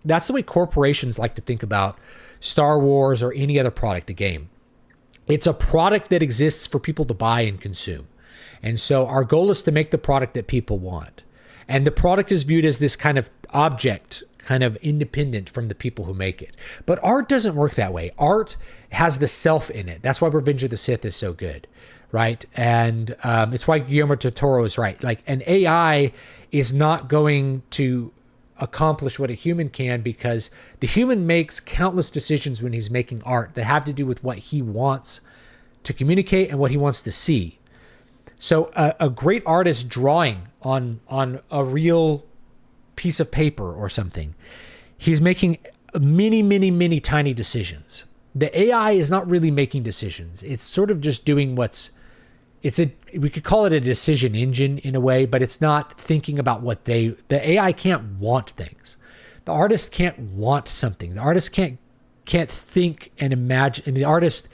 That's the way corporations like to think about Star Wars or any other product, a game. It's a product that exists for people to buy and consume. And so our goal is to make the product that people want. And the product is viewed as this kind of object, kind of independent from the people who make it. But art doesn't work that way. Art has the self in it. That's why Revenge of the Sith is so good, right? And it's why Guillermo del Toro is right. Like an AI is not going to accomplish what a human can, because the human makes countless decisions when he's making art that have to do with what he wants to communicate and what he wants to see. So a great artist drawing on a real piece of paper or something, he's making many tiny decisions. The AI is not really making decisions. It's sort of just doing we could call it a decision engine in a way, but it's not thinking about the AI can't want things. The artist can't want something. The artist can't think and imagine. And the artist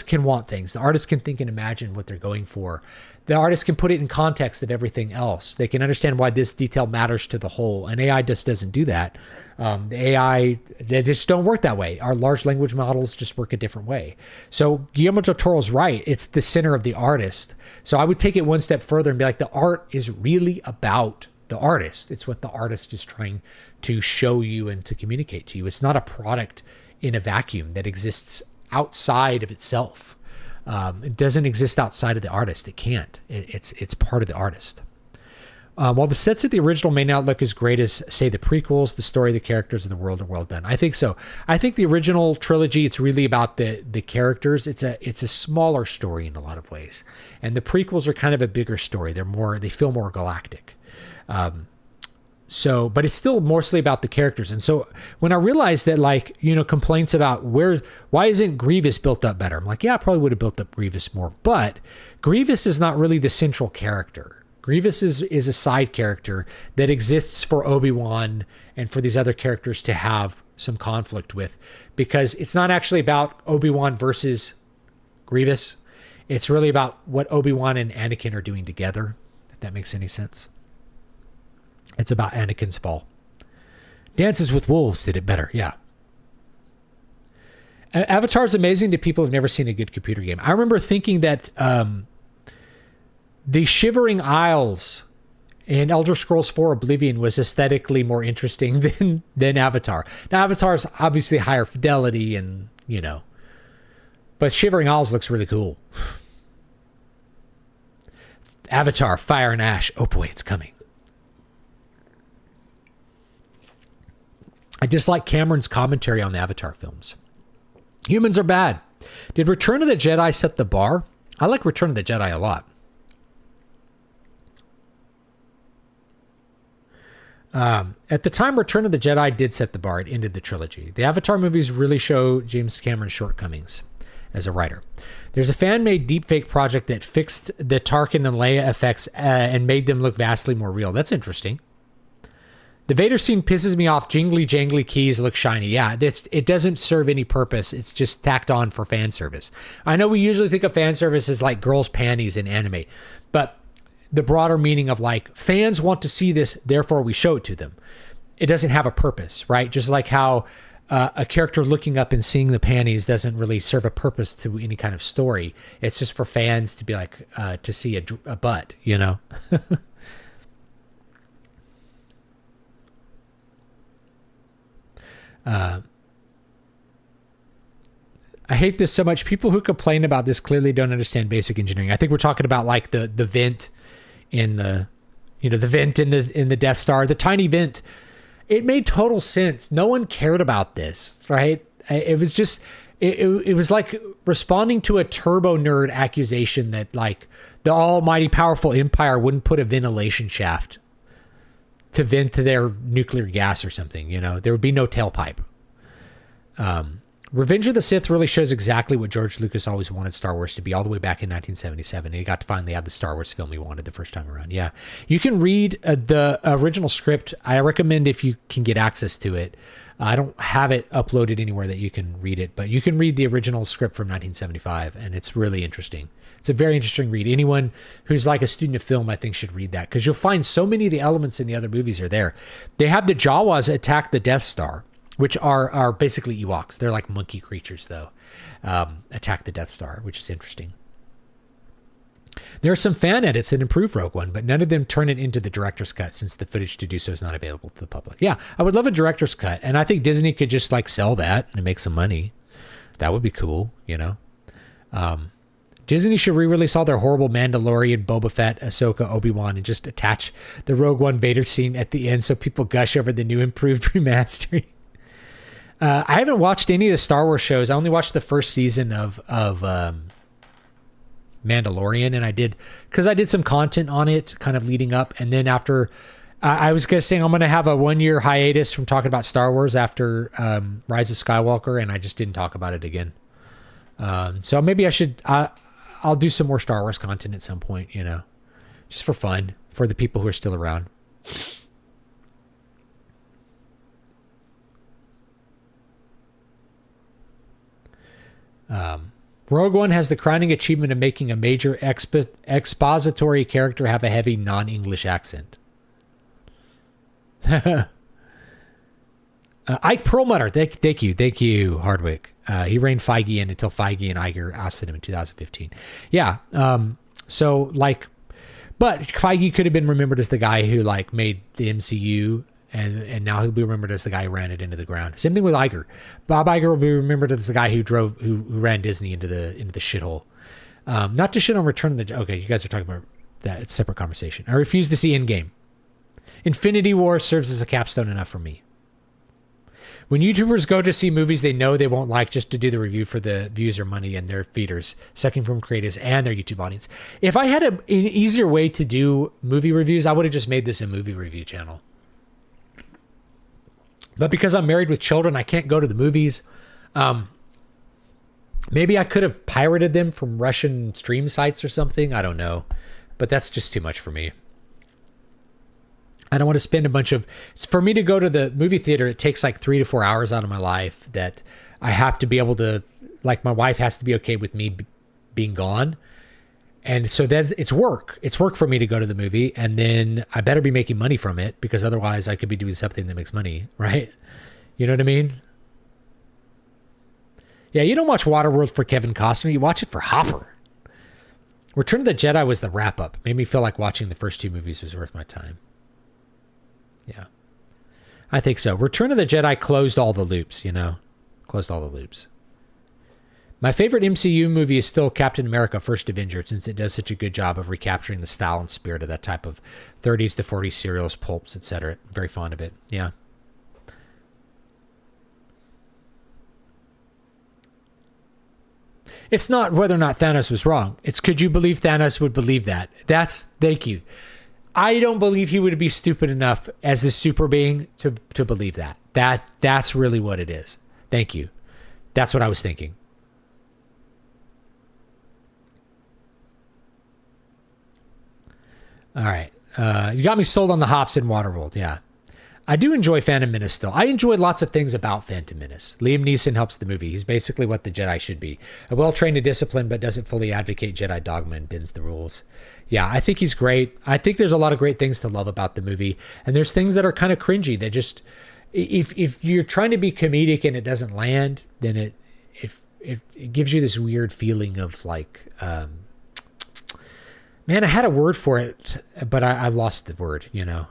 can want things. The artist can think and imagine what they're going for. The artist can put it in context of everything else. They can understand why this detail matters to the whole. And AI just doesn't do that. The AI, they just don't work that way. Our large language models just work a different way. So Guillermo del Toro's right. It's the center of the artist. So I would take it one step further and be like, the art is really about the artist. It's what the artist is trying to show you and to communicate to you. It's not a product in a vacuum that exists outside of itself. It doesn't exist outside of the artist. It can't. It's part of the artist. While the sets of the original may not look as great as, say, the prequels, the story, the characters, and the world are well done. I think so. I think the original trilogy, it's really about the characters. It's a smaller story in a lot of ways, and the prequels are kind of a bigger story. They feel more galactic. But it's still mostly about the characters. And so when I realized that, complaints about why isn't Grievous built up better? I'm like, yeah, I probably would have built up Grievous more, but Grievous is not really the central character. Grievous is a side character that exists for Obi-Wan and for these other characters to have some conflict with, because it's not actually about Obi-Wan versus Grievous. It's really about what Obi-Wan and Anakin are doing together, if that makes any sense. It's about Anakin's fall. Dances with Wolves did it better, yeah. Avatar is amazing to people who've never seen a good computer game. I remember thinking that the Shivering Isles in Elder Scrolls IV Oblivion was aesthetically more interesting than Avatar. Now, Avatar is obviously higher fidelity and, but Shivering Isles looks really cool. Avatar, Fire and Ash. Oh boy, it's coming. I dislike Cameron's commentary on the Avatar films. Humans are bad. Did Return of the Jedi set the bar? I like Return of the Jedi a lot. At the time, Return of the Jedi did set the bar. It ended the trilogy. The Avatar movies really show James Cameron's shortcomings as a writer. There's a fan-made deepfake project that fixed the Tarkin and Leia effects and made them look vastly more real. That's interesting. The Vader scene pisses me off. Jingly, jangly keys look shiny. Yeah, it doesn't serve any purpose. It's just tacked on for fan service. I know we usually think of fan service as like girls' panties in anime, but the broader meaning of fans want to see this, therefore we show it to them. It doesn't have a purpose, right? Just like how a character looking up and seeing the panties doesn't really serve a purpose to any kind of story. It's just for fans to be to see a butt, I hate this so much. People who complain about this clearly don't understand basic engineering. I think we're talking about the vent in the vent in the Death Star, the tiny vent. It made total sense. No one cared about this, right? It was just it was like responding to a turbo nerd accusation that the almighty powerful Empire wouldn't put a ventilation shaft to vent to their nuclear gas or something. There would be no tailpipe. Revenge of the Sith really shows exactly what George Lucas always wanted Star Wars to be, all the way back in 1977. And he got to finally have the Star Wars film he wanted the first time around. Yeah. You can read the original script. I recommend, if you can get access to it. I don't have it uploaded anywhere that you can read it, but you can read the original script from 1975, and it's really interesting. It's a very interesting read. Anyone who's like a student of film, I think, should read that, because you'll find so many of the elements in the other movies are there. They have the Jawas attack the Death Star, which are basically Ewoks. They're like monkey creatures, though. Attack the Death Star, which is interesting. There are some fan edits that improve Rogue One, but none of them turn it into the director's cut, since the footage to do so is not available to the public. Yeah, I would love a director's cut, and I think Disney could just like sell that and make some money. That would be cool, you know? Disney should re-release all their horrible Mandalorian, Boba Fett, Ahsoka, Obi-Wan, and just attach the Rogue One Vader scene at the end so people gush over the new improved remastering. I haven't watched any of the Star Wars shows. I only watched the first season of Mandalorian, and I did some content on it kind of leading up, and then after I was gonna say I'm gonna have a 1-year hiatus from talking about Star Wars after Rise of Skywalker, and I just didn't talk about it again. So maybe I should I'll do some more Star Wars content at some point, you know, just for fun, for the people who are still around. Rogue One has the crowning achievement of making a major expository character have a heavy non-English accent. Ike Perlmutter, thank you, Hardwick. He reined Feige in until Feige and Iger ousted him in 2015. Yeah, so like, but Feige could have been remembered as the guy who like made the MCU, and now he'll be remembered as the guy who ran it into the ground. Same thing with Iger. Bob Iger will be remembered as the guy who ran Disney into the shithole. Not to shit on Return of the... Okay, you guys are talking about that. It's a separate conversation. I refuse to see Endgame. Infinity War serves as a capstone enough for me. When YouTubers go to see movies they know they won't like just to do the review for the views or money and their feeders, sucking from creatives and their YouTube audience. If I had an easier way to do movie reviews, I would have just made this a movie review channel. But because I'm married with children, I can't go to the movies. Maybe I could have pirated them from Russian stream sites or something. I don't know. But that's just too much for me. I don't want to spend for me to go to the movie theater, it takes like 3 to 4 hours out of my life that I have to be able to, like, my wife has to be okay with me being gone. And so that's, it's work. It's work for me to go to the movie, and then I better be making money from it, because otherwise I could be doing something that makes money, right? You know what I mean? Yeah, you don't watch Waterworld for Kevin Costner. You watch it for Hopper. Return of the Jedi was the wrap-up. Made me feel like watching the first 2 movies was worth my time. Yeah. I think so. Return of the Jedi closed all the loops, you know? Closed all the loops. My favorite MCU movie is still Captain America First Avenger, since it does such a good job of recapturing the style and spirit of that type of 30s to 40s serials, pulps, etc. Very fond of it. Yeah. It's not whether or not Thanos was wrong. It's could you believe Thanos would believe that? Thank you. I don't believe he would be stupid enough as this super being to believe that. That's really what it is. Thank you. That's what I was thinking. All right. You got me sold on the hops in Waterworld. Yeah. I do enjoy Phantom Menace still. I enjoy lots of things about Phantom Menace. Liam Neeson helps the movie. He's basically what the Jedi should be. A well-trained and disciplined, but doesn't fully advocate Jedi dogma and bends the rules. Yeah, I think he's great. I think there's a lot of great things to love about the movie. And there's things that are kind of cringy that just... If you're trying to be comedic and it doesn't land, then it gives you this weird feeling of like... man, I had a word for it, but I lost the word, you know.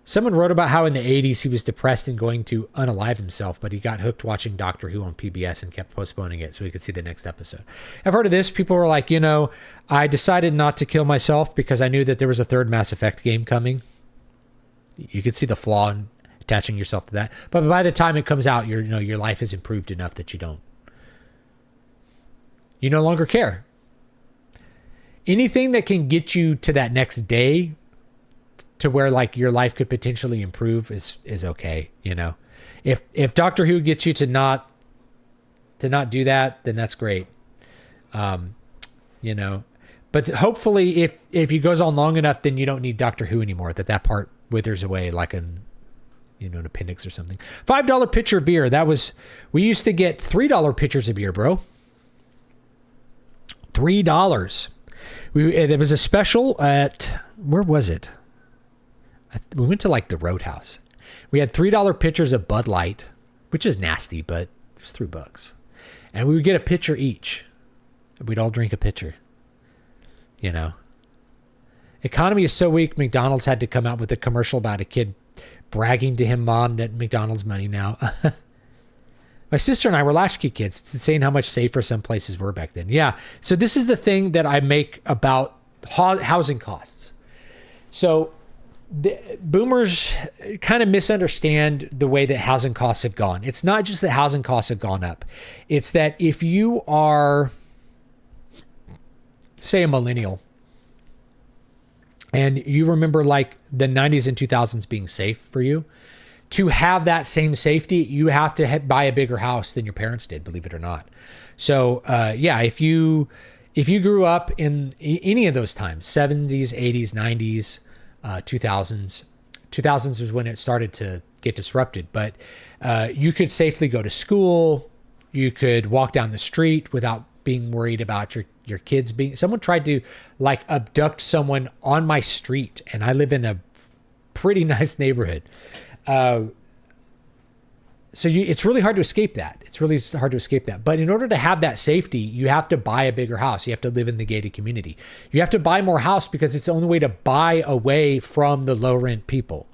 Someone wrote about how in the 80s he was depressed and going to unalive himself, but he got hooked watching Doctor Who on PBS and kept postponing it so he could see the next episode. I've heard of this. People were like, you know, I decided not to kill myself because I knew that there was a third Mass Effect game coming. You could see the flaw in attaching yourself to that. But by the time it comes out, your life has improved enough that you no longer care. Anything that can get you to that next day to where like your life could potentially improve is okay, you know. If Doctor Who gets you to not to not do that, then that's great. You know, but hopefully if he goes on long enough, then you don't need Doctor Who anymore, that part withers away like an appendix or something. $5 pitcher of beer. We used to get $3 pitchers of beer, bro. $3. It was a special at, where was it? We went to like the Roadhouse. We had $3 pitchers of Bud Light, which is nasty, but it was $3. And we would get a pitcher each. We'd all drink a pitcher. You know. Economy is so weak, McDonald's had to come out with a commercial about a kid bragging to him, Mom, that McDonald's money now. My sister and I were latchkey kids, saying how much safer some places were back then. Yeah. So this is the thing that I make about housing costs. So the boomers kind of misunderstand the way that housing costs have gone. It's not just that housing costs have gone up. It's that if you are, say, a millennial, and you remember like the 90s and 2000s being safe for you, to have that same safety, you have to buy a bigger house than your parents did, believe it or not. So yeah, if you grew up in any of those times, 70s, 80s, 90s, 2000s was when it started to get disrupted, but you could safely go to school. You could walk down the street without being worried about your kids being, someone tried to like abduct someone on my street, and I live in a pretty nice neighborhood. So it's really hard to escape that. It's really hard to escape that. But in order to have that safety, you have to buy a bigger house. You have to live in the gated community. You have to buy more house because it's the only way to buy away from the low rent people.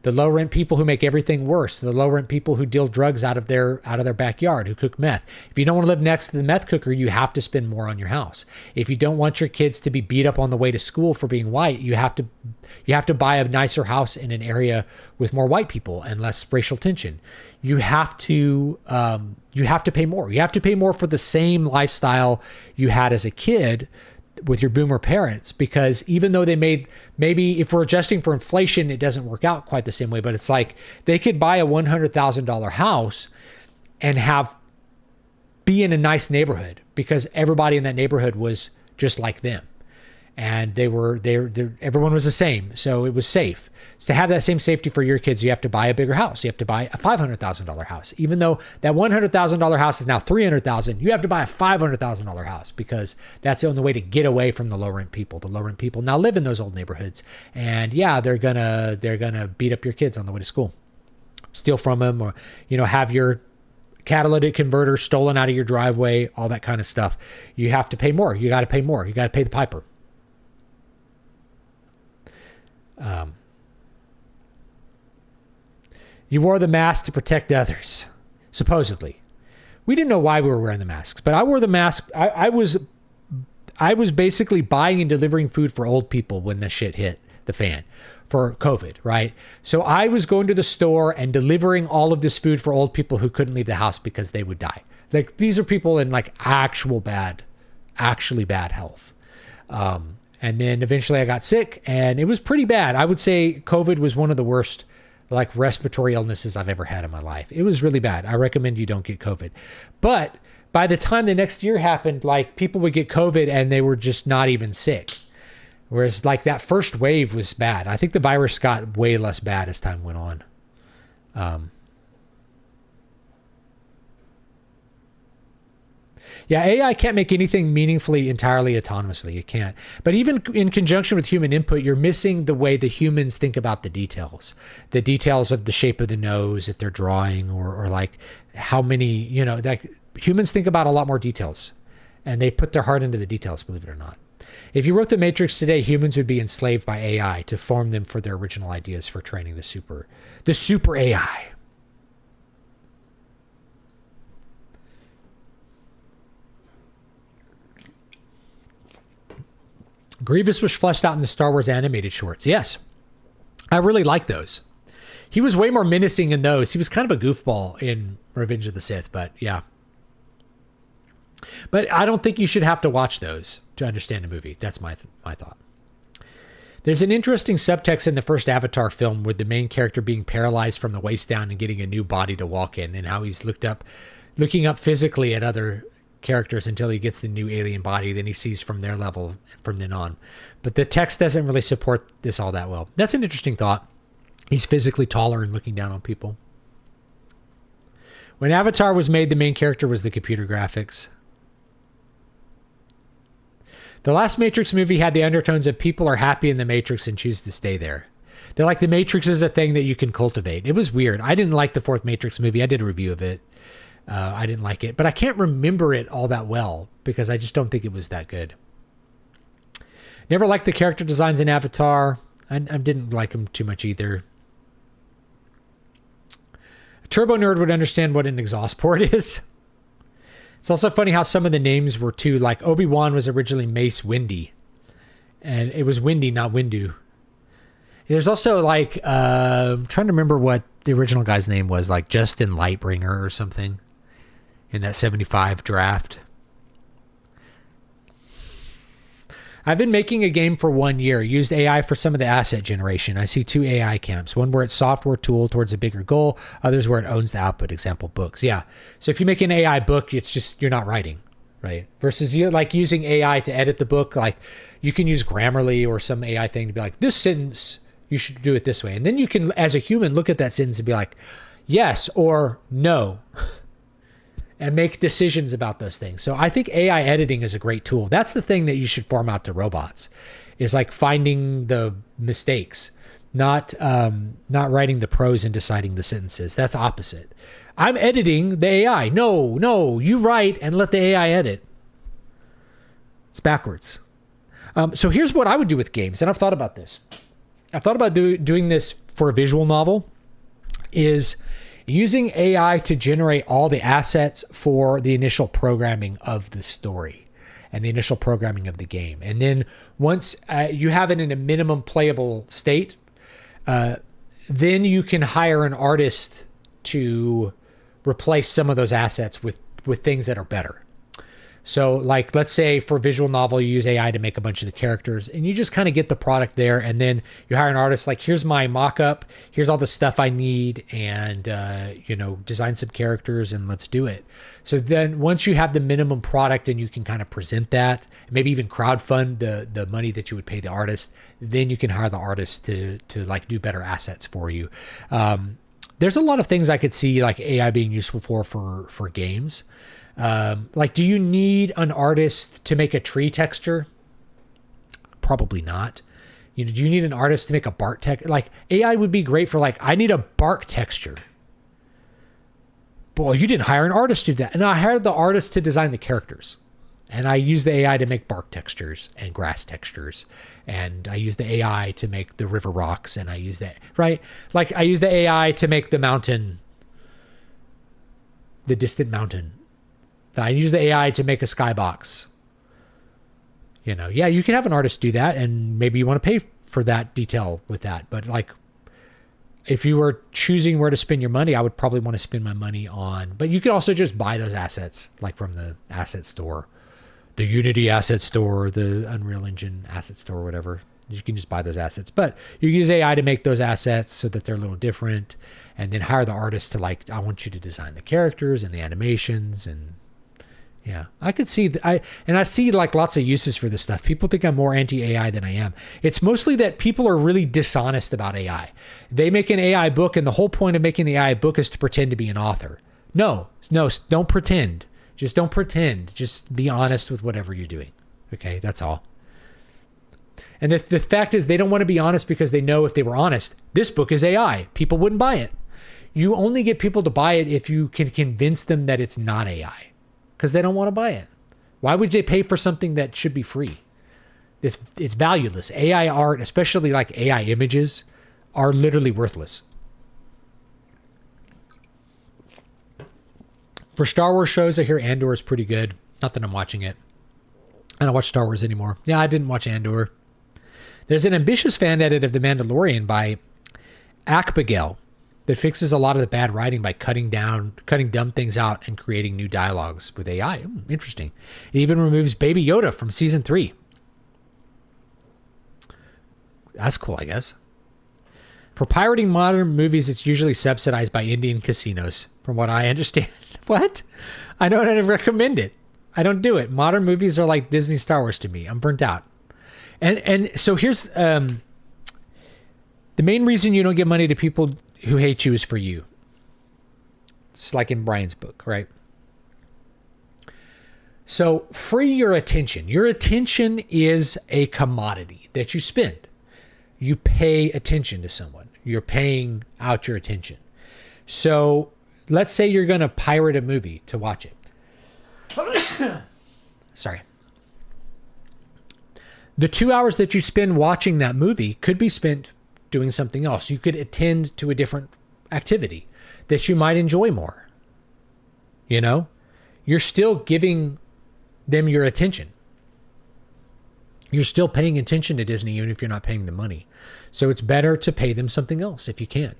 The low rent people who make everything worse. The low rent people who deal drugs out of their backyard, who cook meth. If you don't want to live next to the meth cooker, you have to spend more on your house. If you don't want your kids to be beat up on the way to school for being white, you have to buy a nicer house in an area with more white people and less racial tension. You have to pay more. You have to pay more for the same lifestyle you had as a kid with your boomer parents, because even though they made, maybe if we're adjusting for inflation, it doesn't work out quite the same way, but it's like they could buy a $100,000 house and be in a nice neighborhood because everybody in that neighborhood was just like them. And everyone was the same. So it was safe. So to have that same safety for your kids, you have to buy a bigger house. You have to buy a $500,000 house. Even though that $100,000 house is now $300,000, you have to buy a $500,000 house because that's the only way to get away from the low rent people. The low rent people now live in those old neighborhoods. And yeah, they're gonna beat up your kids on the way to school, steal from them, or, have your catalytic converter stolen out of your driveway, all that kind of stuff. You have to pay more. You got to pay more. You got to pay the piper. You wore the mask to protect others, supposedly. We didn't know why we were wearing the masks, but I wore the mask. I was basically buying and delivering food for old people when the shit hit the fan for COVID, right? So I was going to the store and delivering all of this food for old people who couldn't leave the house because they would die. Like, these are people in like actually bad health. And then eventually I got sick, and it was pretty bad. I would say COVID was one of the worst like respiratory illnesses I've ever had in my life. It was really bad. I recommend you don't get COVID. But by the time the next year happened, like, people would get COVID and they were just not even sick. Whereas like that first wave was bad. I think the virus got way less bad as time went on. Yeah, AI can't make anything meaningfully entirely autonomously. It can't. But even in conjunction with human input, you're missing the way the humans think about the details. The details of the shape of the nose, if they're drawing, or like how many, like humans think about a lot more details, and they put their heart into the details, believe it or not. If you wrote the Matrix today, humans would be enslaved by AI to form them for their original ideas for training the super AI. Grievous was fleshed out in the Star Wars animated shorts. Yes, I really like those. He was way more menacing in those. He was kind of a goofball in Revenge of the Sith, but yeah. But I don't think you should have to watch those to understand a movie. That's my thought. There's an interesting subtext in the first Avatar film with the main character being paralyzed from the waist down and getting a new body to walk in, and how he's looked up looking up physically at other characters until he gets the new alien body. Then he sees from their level from then on. But the text doesn't really support this all that well. That's an interesting thought. He's physically taller and looking down on people. When Avatar was made, the main character was the computer graphics. The last Matrix movie had the undertones of people are happy in the Matrix and choose to stay there. They're like, the Matrix is a thing that you can cultivate. It was weird. I didn't like the fourth Matrix movie. I did a review of it. I didn't like it, but I can't remember it all that well because I just don't think it was that good. Never liked the character designs in Avatar. I didn't like them too much either. A turbo nerd would understand what an exhaust port is. It's also funny how some of the names were too, like Obi-Wan was originally Mace Windy. And it was Windy, not Windu. There's also like, I'm trying to remember what the original guy's name was, like Justin Lightbringer or something in that 75 draft. I've been making a game for 1 year, used AI for some of the asset generation. I see 2 AI camps, one where it's software tool towards a bigger goal, others where it owns the output, example books. Yeah. So if you make an AI book, it's just, you're not writing, right? Versus you like using AI to edit the book. Like you can use Grammarly or some AI thing to be like, this sentence, you should do it this way. And then you can, as a human, look at that sentence and be like, yes or no. And make decisions about those things. So I think AI editing is a great tool. That's the thing that you should farm out to robots, is like finding the mistakes, not writing the prose and deciding the sentences. That's opposite. I'm editing the AI. No, you write and let the AI edit. It's backwards. So here's what I would do with games, and I've thought about this. I've thought about doing this for a visual novel, is using AI to generate all the assets for the initial programming of the story and the initial programming of the game. And then once you have it in a minimum playable state, then you can hire an artist to replace some of those assets with things that are better. So like, let's say for visual novel, you use AI to make a bunch of the characters and you just kind of get the product there. And then you hire an artist, like, here's my mock-up, here's all the stuff I need, and, design some characters and let's do it. So then once you have the minimum product and you can kind of present that, maybe even crowdfund the money that you would pay the artist, then you can hire the artist to like do better assets for you. There's a lot of things I could see like AI being useful for games. Like, do you need an artist to make a tree texture? Probably not. Do you need an artist to make a bark texture? Like, AI would be great for like, I need a bark texture. Boy, you didn't hire an artist to do that. And I hired the artist to design the characters. And I use the AI to make bark textures and grass textures. And I use the AI to make the river rocks. And I use that, right? Like, I use the AI to make the mountain, the distant mountain. I use the AI to make a skybox. Yeah, you can have an artist do that, and maybe you want to pay for that detail with that. But like, if you were choosing where to spend your money, I would probably want to spend my money on. But you could also just buy those assets, like from the asset store, the Unity asset store, the Unreal Engine asset store, whatever. You can just buy those assets. But you use AI to make those assets so that they're a little different, and then hire the artist to like, I want you to design the characters and the animations and. Yeah, I could see I see like lots of uses for this stuff. People think I'm more anti-AI than I am. It's mostly that people are really dishonest about AI. They make an AI book, and the whole point of making the AI book is to pretend to be an author. No, don't pretend. Just don't pretend. Just be honest with whatever you're doing. Okay, that's all. And the fact is, they don't want to be honest because they know if they were honest, this book is AI. People wouldn't buy it. You only get people to buy it if you can convince them that it's not AI. Because they don't want to buy it. Why would they pay for something that should be free? It's valueless. AI art, especially like AI images, are literally worthless. For Star Wars shows, I hear Andor is pretty good. Not that I'm watching it. I don't watch Star Wars anymore. Yeah, I didn't watch Andor. There's an ambitious fan edit of The Mandalorian by Akbagel that fixes a lot of the bad writing by cutting dumb things out and creating new dialogues with AI. Interesting. It even removes Baby Yoda from season 3. That's cool, I guess. For pirating modern movies, it's usually subsidized by Indian casinos, from what I understand. What? I don't recommend it. I don't do it. Modern movies are like Disney Star Wars to me. I'm burnt out. And so here's the main reason you don't give money to people who hate you is for you. It's like in Brian's book, right? So free your attention. Your attention is a commodity that you spend. You pay attention to someone. You're paying out your attention. So let's say you're going to pirate a movie to watch it. Sorry. The 2 hours that you spend watching that movie could be spent doing something else. You could attend to a different activity that you might enjoy more. You know, you're still giving them your attention. You're still paying attention to Disney even if you're not paying them money. So it's better to pay them something else if you can.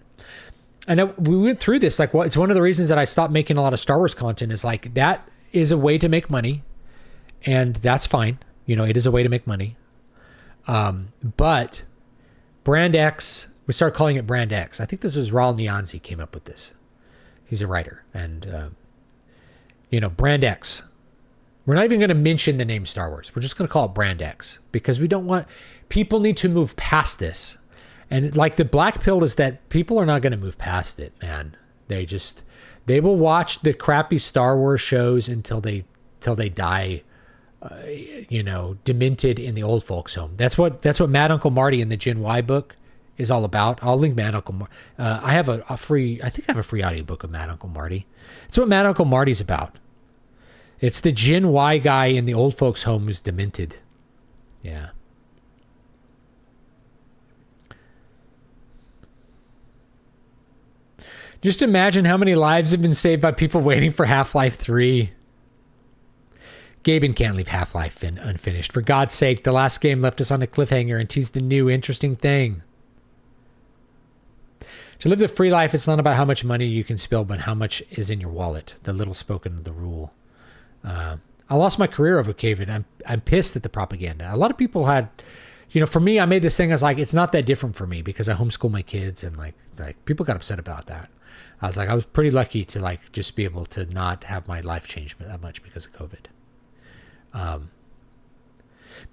And we went through this. Like, it's one of the reasons that I stopped making a lot of Star Wars content is like, that is a way to make money. And that's fine. You know, it is a way to make money. But Brand X, we started calling it Brand X. I think this was Raul Nyanzi came up with this. He's a writer. And, Brand X. We're not even going to mention the name Star Wars. We're just going to call it Brand X because we don't want, people need to move past this. And like the black pill is that people are not going to move past it, man. They will watch the crappy Star Wars shows until they die, demented in the old folks home. That's what Mad Uncle Marty in the Gen Y book is all about. I'll link Mad Uncle Marty. I have a free audiobook of Mad Uncle Marty. It's what Mad Uncle Marty's about. It's the Gen Y guy in the old folks home who's demented. Yeah. Just imagine how many lives have been saved by people waiting for Half-Life 3. Gaben can't leave Half-Life unfinished. For God's sake, the last game left us on a cliffhanger and teased the new interesting thing. To live the free life, it's not about how much money you can spill, but how much is in your wallet. The little spoken of the rule. I lost my career over COVID. I'm pissed at the propaganda. A lot of people had, for me, I made this thing. I was like, it's not that different for me because I homeschool my kids and like people got upset about that. I was like, I was pretty lucky to like just be able to not have my life change that much because of COVID.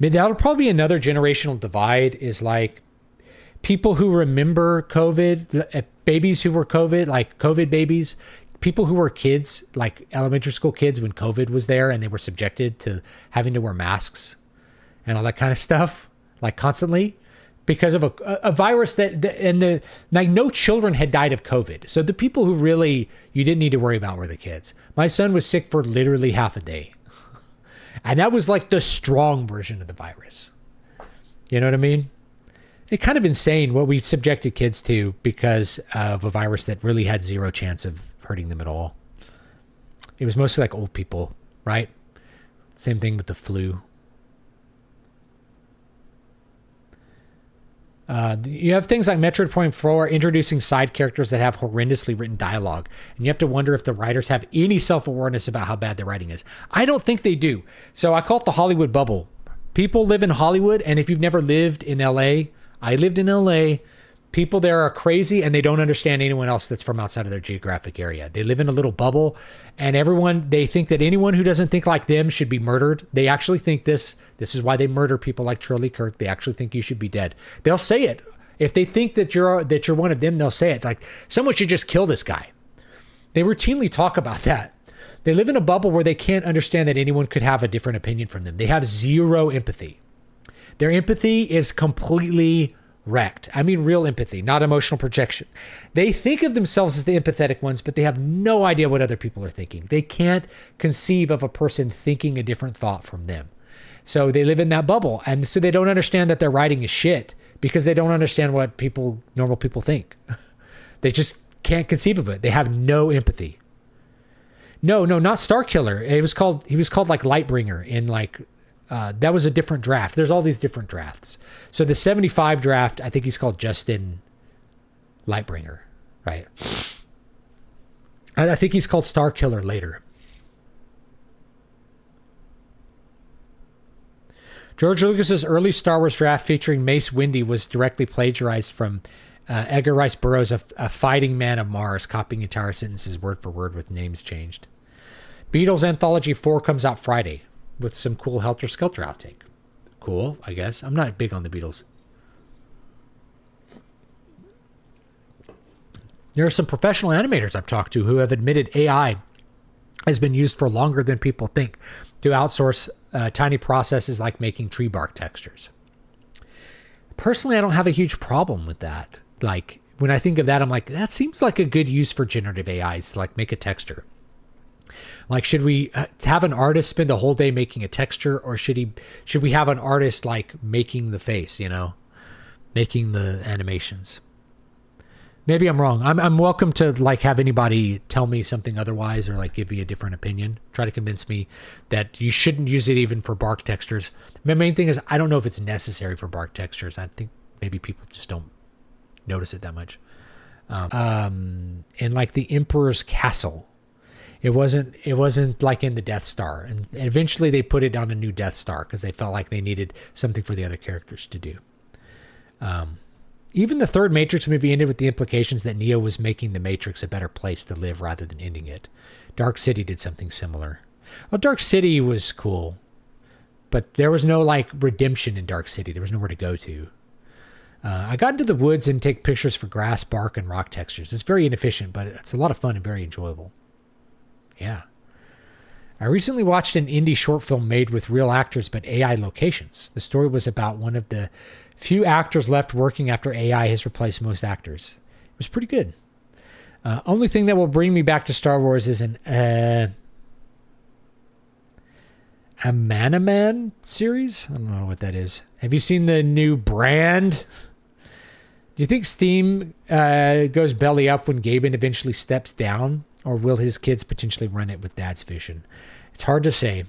That'll probably be another generational divide is like people who remember COVID, babies who were COVID, like COVID babies, people who were kids, like elementary school kids when COVID was there and they were subjected to having to wear masks and all that kind of stuff, like constantly because of a virus no children had died of COVID. So the people who really, you didn't need to worry about were the kids. My son was sick for literally half a day. And that was like the strong version of the virus. You know what I mean? It's kind of insane what we subjected kids to because of a virus that really had zero chance of hurting them at all. It was mostly like old people, right? Same thing with the flu. You have things like Metroid Prime 4 introducing side characters that have horrendously written dialogue. And you have to wonder if the writers have any self-awareness about how bad their writing is. I don't think they do. So I call it the Hollywood bubble. People live in Hollywood. And if you've never lived in LA, I lived in LA. People there are crazy and they don't understand anyone else that's from outside of their geographic area. They live in a little bubble and they think that anyone who doesn't think like them should be murdered. They actually think this is why they murder people like Charlie Kirk. They actually think you should be dead. They'll say it. If they think that you're one of them, they'll say it. Like, someone should just kill this guy. They routinely talk about that. They live in a bubble where they can't understand that anyone could have a different opinion from them. They have zero empathy. Their empathy is completely wrecked. I mean, real empathy, not emotional projection. They think of themselves as the empathetic ones, but they have no idea what other people are thinking. They can't conceive of a person thinking a different thought from them. So they live in that bubble. And so they don't understand that their writing is shit because they don't understand what normal people think. They just can't conceive of it. They have no empathy. No, not Starkiller. He was called like Lightbringer in like, that was a different draft. There's all these different drafts. So the 75 draft, I think he's called Justin Lightbringer, right? And I think he's called Starkiller later. George Lucas's early Star Wars draft featuring Mace Windu was directly plagiarized from Edgar Rice Burroughs, a fighting man of Mars, copying entire sentences word for word with names changed. Beatles Anthology 4 comes out Friday with some cool Helter Skelter outtake. Cool, I guess. I'm not big on the Beatles. There are some professional animators I've talked to who have admitted AI has been used for longer than people think to outsource tiny processes like making tree bark textures. Personally, I don't have a huge problem with that. Like, when I think of that, I'm like, that seems like a good use for generative AIs to like make a texture. Like, should we have an artist spend a whole day making a texture, or should we have an artist like making the face, making the animations? Maybe I'm wrong. I'm welcome to like have anybody tell me something otherwise, or like give me a different opinion. Try to convince me that you shouldn't use it even for bark textures. My main thing is I don't know if it's necessary for bark textures. I think maybe people just don't notice it that much. And like the Emperor's Castle, it wasn't like in the Death Star, and eventually they put it on a new Death Star because they felt like they needed something for the other characters to do. Even the third Matrix movie ended with the implications that Neo was making the Matrix a better place to live rather than ending it. Dark City did something similar. Well, Dark City was cool, but there was no like redemption in Dark City. There was nowhere to go to. I got into the woods and take pictures for grass, bark, and rock textures. It's very inefficient, but it's a lot of fun and very enjoyable. Yeah. I recently watched an indie short film made with real actors but AI locations. The story was about one of the few actors left working after AI has replaced most actors. It was pretty good. Only thing that will bring me back to Star Wars is an Amanaman series? I don't know what that is. Have you seen the new brand? Do you think Steam goes belly up when Gaben eventually steps down? Or will his kids potentially run it with dad's vision? It's hard to say.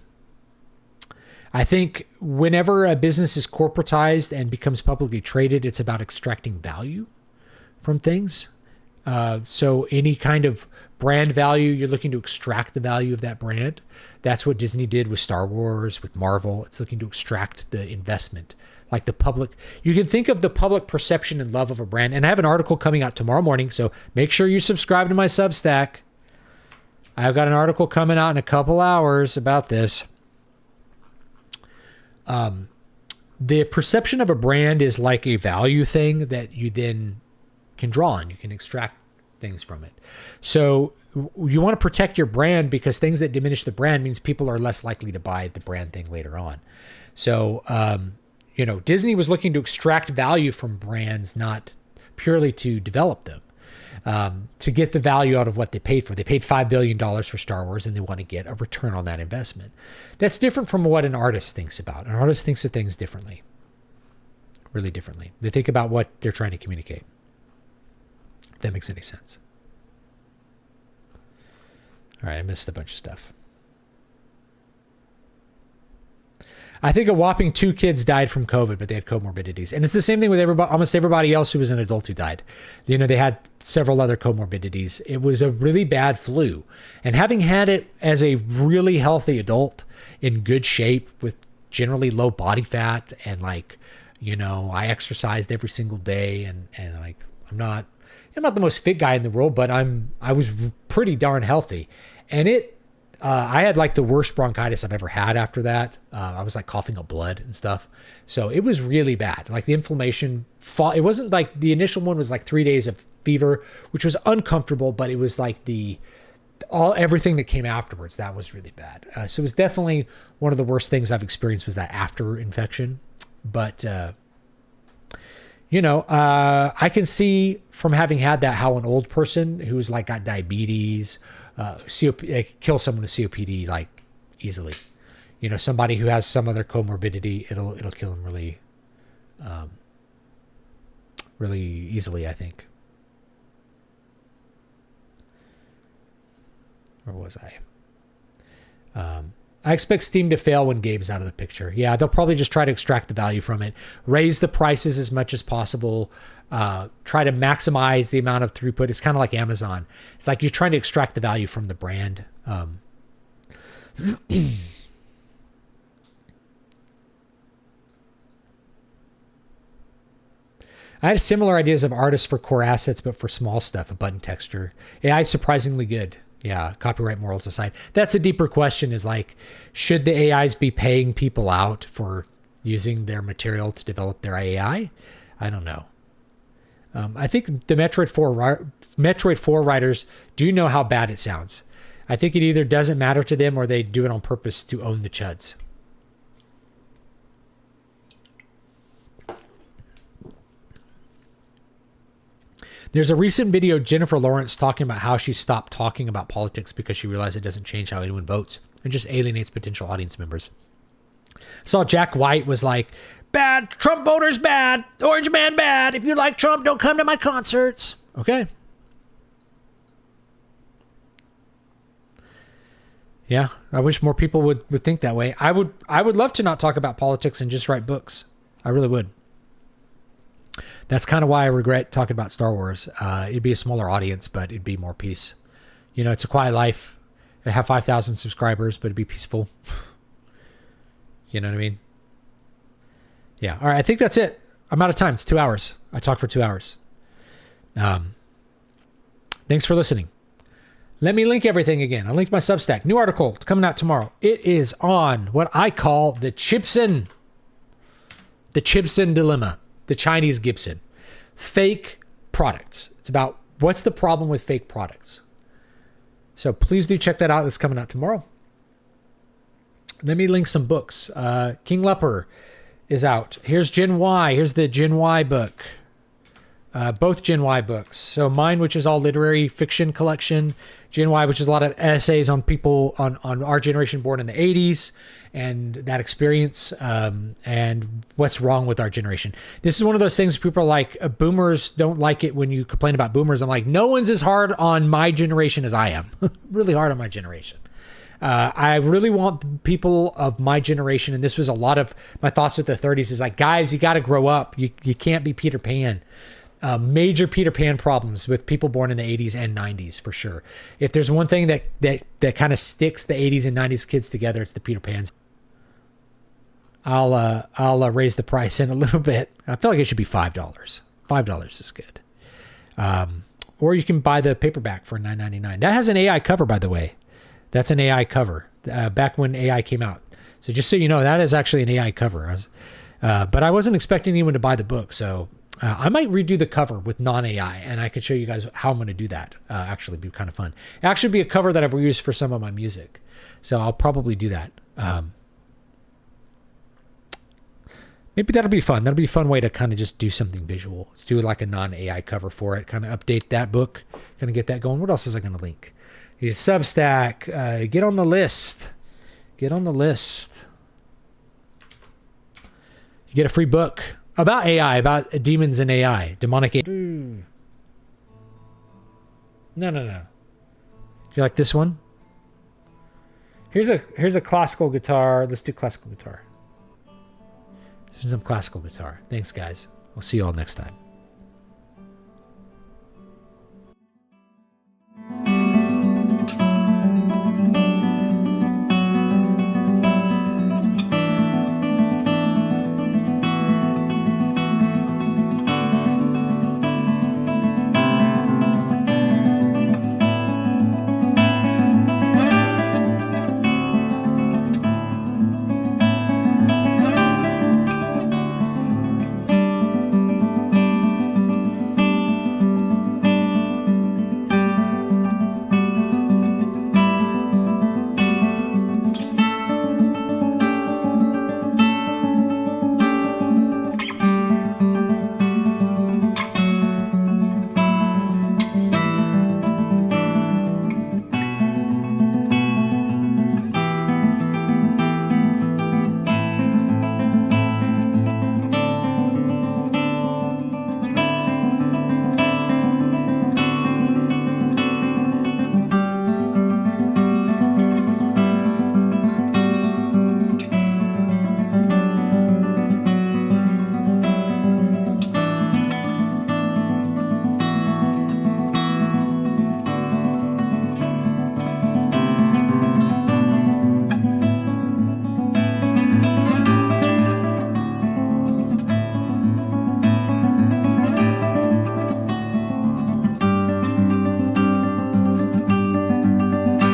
I think whenever a business is corporatized and becomes publicly traded, it's about extracting value from things. So any kind of brand value, you're looking to extract the value of that brand. That's what Disney did with Star Wars, with Marvel. It's looking to extract the investment. Like the public, you can think of the public perception and love of a brand. And I have an article coming out tomorrow morning, so make sure you subscribe to my Substack. I've got an article coming out in a couple hours about this. The perception of a brand is like a value thing that you then can draw on. You can extract things from it. So you want to protect your brand because things that diminish the brand means people are less likely to buy the brand thing later on. So, Disney was looking to extract value from brands, not purely to develop them. To get the value out of what they paid for. They paid $5 billion for Star Wars, and they want to get a return on that investment. That's different from what an artist thinks about. An artist thinks of things differently. Really differently. They think about what they're trying to communicate. If that makes any sense. All right, I missed a bunch of stuff. I think a whopping 2 kids died from COVID, but they had comorbidities. And it's the same thing with almost everybody else who was an adult who died. They had several other comorbidities. It was a really bad flu. And having had it as a really healthy adult in good shape with generally low body fat and I exercised every single day and I'm not the most fit guy in the world, but I was pretty darn healthy. And I had like the worst bronchitis I've ever had after that. I was like coughing up blood and stuff. So it was really bad. Like the inflammation, it wasn't like the initial one was like 3 days of fever, which was uncomfortable, but it was like everything that came afterwards. That was really bad. So it was definitely one of the worst things I've experienced was that after infection. But, I can see from having had that, how an old person who's like got diabetes, kill someone with COPD like easily. Somebody who has some other comorbidity, it'll kill them really, really easily, I think. Where was I? I expect Steam to fail when Gabe's out of the picture. Yeah, they'll probably just try to extract the value from it, raise the prices as much as possible, try to maximize the amount of throughput. It's kind of like Amazon. It's like you're trying to extract the value from the brand. I had similar ideas of artists for core assets, but for small stuff, a button texture. AI is surprisingly good. Yeah, copyright morals aside. That's a deeper question, is like, should the AIs be paying people out for using their material to develop their AI? I don't know. I think the Metroid 4 writers do know how bad it sounds. I think it either doesn't matter to them or they do it on purpose to own the chuds. There's a recent video of Jennifer Lawrence talking about how she stopped talking about politics because she realized it doesn't change how anyone votes. It just alienates potential audience members. I saw Jack White was like, bad, Trump voters bad, Orange man bad. If you like Trump, don't come to my concerts. Okay. Yeah, I wish more people would think that way. I would love to not talk about politics and just write books. I really would. That's kind of why I regret talking about Star Wars. It'd be a smaller audience, but it'd be more peace. You know, it's a quiet life. It'd have 5,000 subscribers, but it'd be peaceful. You know what I mean? Yeah. All right. I think that's it. I'm out of time. It's 2 hours. I talked for 2 hours. Thanks for listening. Let me link everything again. I'll link my Substack. New article coming out tomorrow. It is on what I call the Chibson dilemma. The Chinese Gibson. Fake products. It's about what's the problem with fake products. So please do check that out. It's coming out tomorrow. Let me link some books. King Leper is out. Here's Gen Y. Here's the Gen Y book. Both Gen Y books. So mine, which is all literary fiction collection. Gen Y, which is a lot of essays on people on our generation born in the 80s and that experience and what's wrong with our generation. This is one of those things people are like, boomers don't like it when you complain about boomers. I'm like, no one's as hard on my generation as I am. Really hard on my generation. I really want people of my generation, and this was a lot of my thoughts with the 30s, is like, guys, you got to grow up. You can't be Peter Pan. Major Peter Pan problems with people born in the 80s and 90s, for sure. If there's one thing that kind of sticks the 80s and 90s kids together, it's the Peter Pans. I'll raise the price in a little bit. I feel like it should be $5. $5 is good. Or you can buy the paperback for $9.99. That has an AI cover, by the way. That's an AI cover back when AI came out. So just so you know, that is actually an AI cover. But I wasn't expecting anyone to buy the book, so I might redo the cover with non-AI, and I could show you guys how I'm going to do that. Actually, be kind of fun. It actually be a cover that I've reused for some of my music, so I'll probably do that. Maybe that'll be fun. That'll be a fun way to kind of just do something visual. Let's do like a non-AI cover for it. Kind of update that book. Kind of get that going. What else is I going to link? You Substack. Get on the list. Get on the list. You get a free book about AI, about demons and AI, demonic AI. No. You like this one? Here's a classical guitar. Let's do classical guitar. Here's some classical guitar. Thanks, guys. We'll see you all next time.